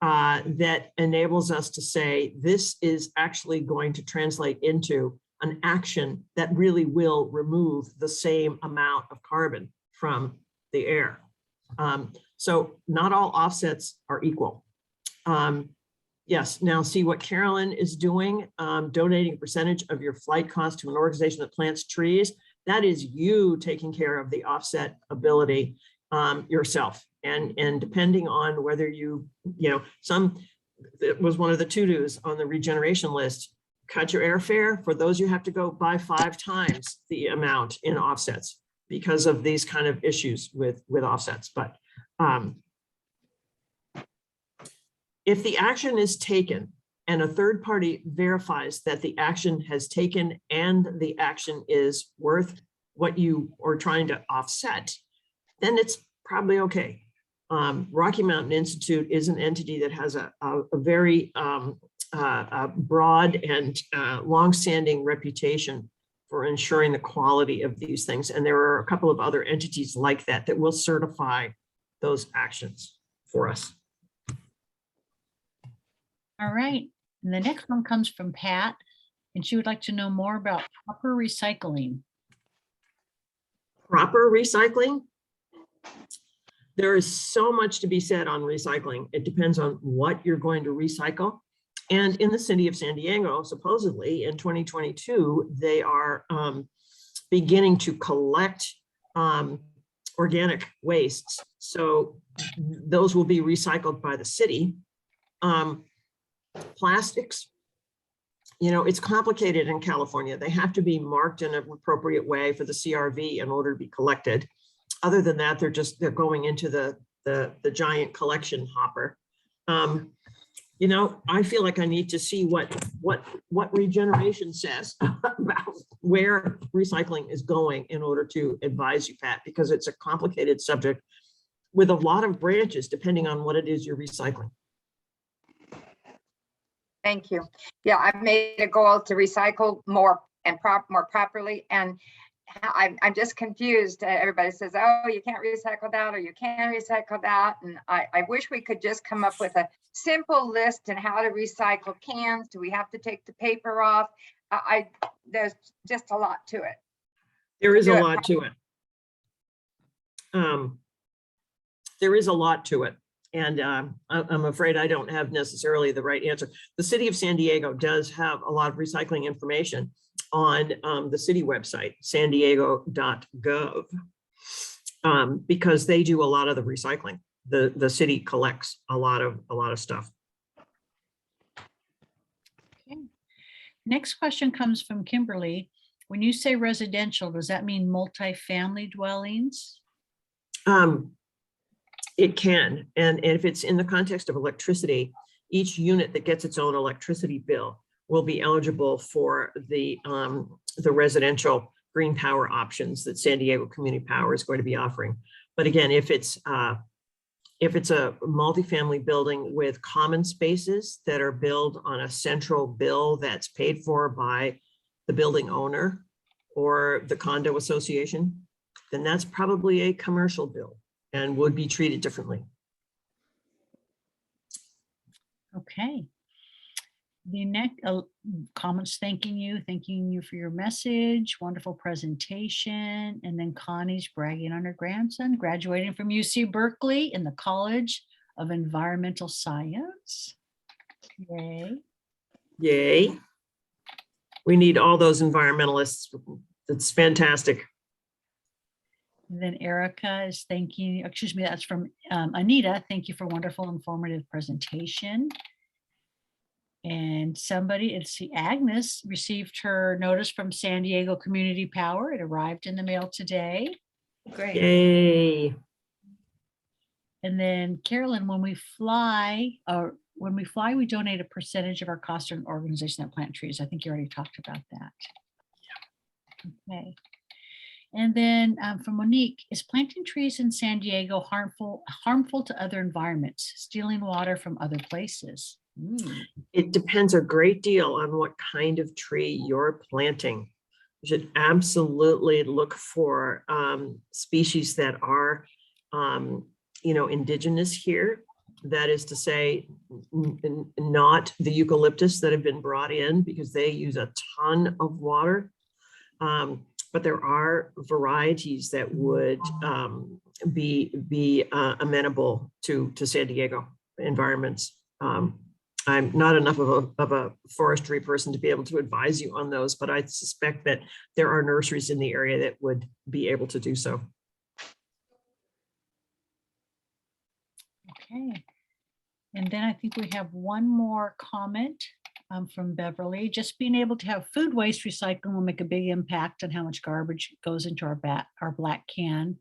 that enables us to say this is actually going to translate into an action that really will remove the same amount of carbon from the air. So not all offsets are equal. Yes, now see what Carolyn is doing, donating a percentage of your flight cost to an organization that plants trees. That is you taking care of the offset ability yourself. And depending on whether it was one of the to-dos on the regeneration list, cut your airfare. For those, you have to go buy 5 times the amount in offsets because of these kind of issues with offsets. But if the action is taken and a third party verifies that the action has taken and the action is worth what you are trying to offset, then it's probably okay. Rocky Mountain Institute is an entity that has a very broad and longstanding reputation for ensuring the quality of these things. And there are a couple of other entities like that that will certify those actions for us. All right. And the next one comes from Pat, and she would like to know more about proper recycling. Proper recycling? There is so much to be said on recycling. It depends on what you're going to recycle. And in the city of San Diego, supposedly in 2022, they are beginning to collect organic wastes. So those will be recycled by the city. Plastics, it's complicated in California. They have to be marked in an appropriate way for the CRV in order to be collected. Other than that, they're going into the giant collection hopper. I feel like I need to see what regeneration says about where recycling is going in order to advise you, Pat, because it's a complicated subject with a lot of branches depending on what it is you're recycling. Thank you. Yeah, I've made a goal to recycle more and more properly. And I'm just confused. Everybody says, oh, you can't recycle that or you can recycle that. And I wish we could just come up with a simple list on how to recycle cans. Do we have to take the paper off? There's just a lot to it. There is a lot to it. There is a lot to it. And I'm afraid I don't have necessarily the right answer. The city of San Diego does have a lot of recycling information on the city website, sandiego.gov, because they do a lot of the recycling. The city collects a lot of stuff. Okay. Next question comes from Kimberly. When you say residential, does that mean multifamily dwellings? It can, and if it's in the context of electricity, each unit that gets its own electricity bill will be eligible for the residential green power options that San Diego Community Power is going to be offering. But again, if it's a multifamily building with common spaces that are billed on a central bill that's paid for by the building owner or the condo association, then that's probably a commercial bill and would be treated differently. Okay. The next comments thanking you for your message, wonderful presentation, and then Connie's bragging on her grandson graduating from UC Berkeley in the College of Environmental Science. Yay. Yay. We need all those environmentalists. It's fantastic. And then Erica is thanking, excuse me, that's from Anita. Thank you for wonderful, informative presentation. And somebody, let's see, Agnes received her notice from San Diego Community Power. It arrived in the mail today. Great. Yay. And then Carolyn, when we fly, we donate a percentage of our cost to an organization that plant trees. I think you already talked about that. Okay. And then from Monique, is planting trees in San Diego harmful to other environments, stealing water from other places? It depends a great deal on what kind of tree you're planting. You should absolutely look for species that are, indigenous here. That is to say, not the eucalyptus that have been brought in because they use a ton of water. But there are varieties that would be amenable to San Diego environments. I'm not enough of a forestry person to be able to advise you on those, but I suspect that there are nurseries in the area that would be able to do so. Okay. And then I think we have one more comment from Beverly. Just being able to have food waste recycling will make a big impact on how much garbage goes into our black can.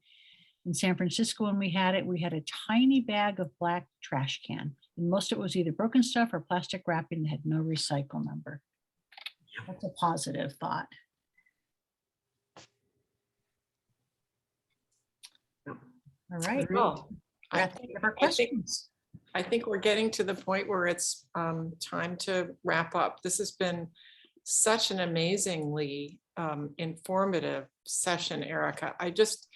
In San Francisco, when we had a tiny bag of black trash can. And most of it was either broken stuff or plastic wrapping that had no recycle number. That's a positive thought. All right. Well, I That's think, it for I think questions. I think we're getting to the point where it's time to wrap up. This has been such an amazingly informative session, Erika. I just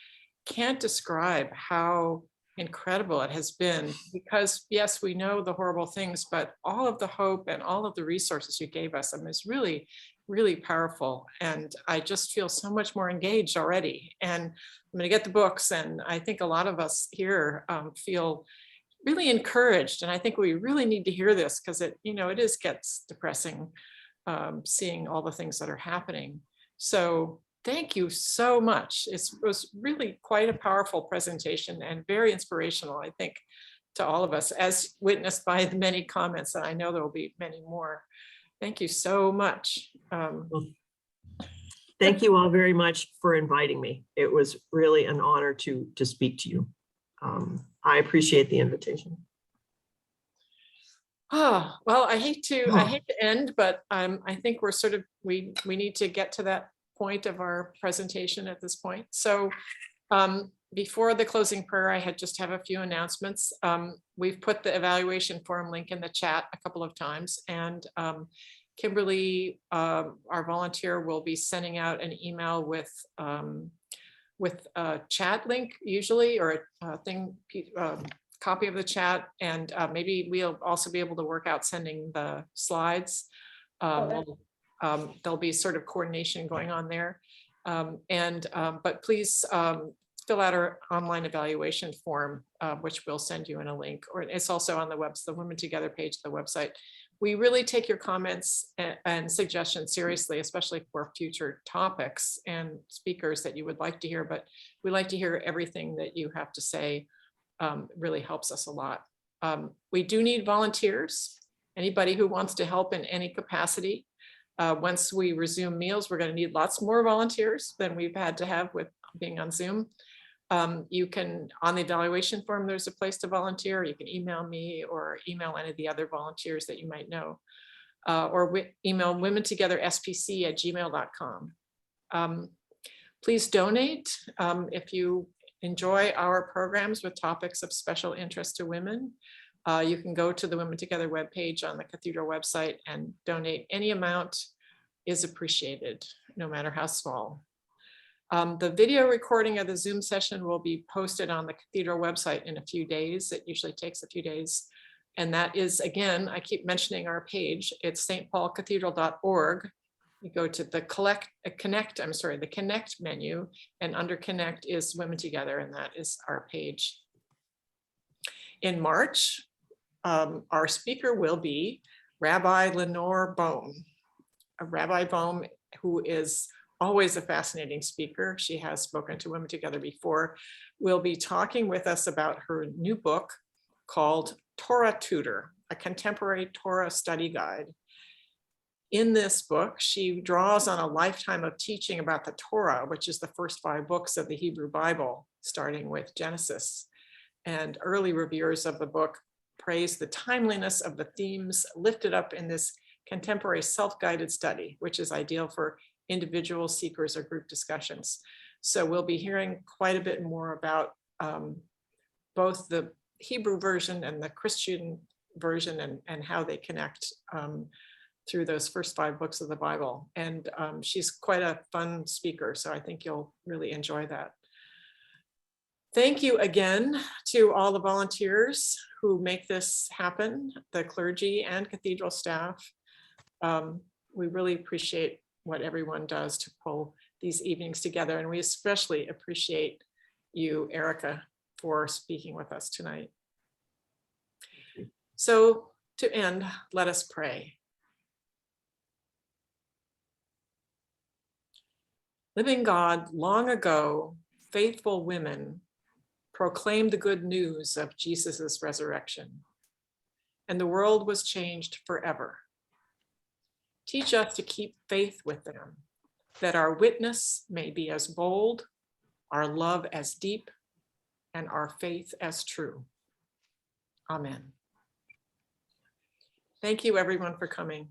can't describe how incredible it has been because yes, we know the horrible things, but all of the hope and all of the resources you gave us, I mean, it's really, really powerful. And I just feel so much more engaged already. And I'm going to get the books. And I think a lot of us here feel really encouraged. And I think we really need to hear this because it gets depressing seeing all the things that are happening. So thank you so much. It was really quite a powerful presentation and very inspirational, I think, to all of us, as witnessed by the many comments, and I know there will be many more. Thank you so much. Thank you all very much for inviting me. It was really an honor to speak to you. I appreciate the invitation. Oh, well, I hate to end, but I think we're sort of, we need to get to that point of our presentation at this point. So before the closing prayer, I just have a few announcements. We've put the evaluation form link in the chat a couple of times, and Kimberly, our volunteer, will be sending out an email with a chat link usually, or a copy of the chat, and maybe we'll also be able to work out sending the slides. There'll be sort of coordination going on there. But please fill out our online evaluation form, which we'll send you in a link, or it's also on the Women Together page of the website. We really take your comments and suggestions seriously, especially for future topics and speakers that you would like to hear, but we like to hear everything that you have to say. Really helps us a lot. We do need volunteers, anybody who wants to help in any capacity. Once we resume meals, we're going to need lots more volunteers than we've had to have with being on Zoom. You can, on the evaluation form, there's a place to volunteer. You can email me or email any of the other volunteers that you might know, or email womentogetherspc@gmail.com. Please donate if you enjoy our programs with topics of special interest to women. You can go to the Women Together webpage on the Cathedral website and donate. Any amount is appreciated, no matter how small. The video recording of the Zoom session will be posted on the Cathedral website in a few days. It usually takes a few days. And that is, again, I keep mentioning our page. It's stpaulcathedral.org. You go to the the Connect menu, and under Connect is Women Together, and that is our page. In March, our speaker will be Rabbi Lenore Bohm. Rabbi Bohm, who is always a fascinating speaker. She has spoken to Women Together before, will be talking with us about her new book called Torah Tutor, a contemporary Torah study guide. In this book, she draws on a lifetime of teaching about the Torah, which is the first 5 books of the Hebrew Bible, starting with Genesis. And early reviewers of the book praise the timeliness of the themes lifted up in this contemporary self-guided study, which is ideal for individual seekers or group discussions. So we'll be hearing quite a bit more about both the Hebrew version and the Christian version and how they connect through those first 5 books of the Bible. And she's quite a fun speaker, so I think you'll really enjoy that. Thank you again to all the volunteers who make this happen, the clergy and cathedral staff. We really appreciate what everyone does to pull these evenings together, and we especially appreciate you, Erika, for speaking with us tonight. So to end, let us pray. Living God, long ago, faithful women proclaimed the good news of Jesus's resurrection, and the world was changed forever. Teach us to keep faith with them, that our witness may be as bold, our love as deep, and our faith as true. Amen. Thank you, everyone, for coming.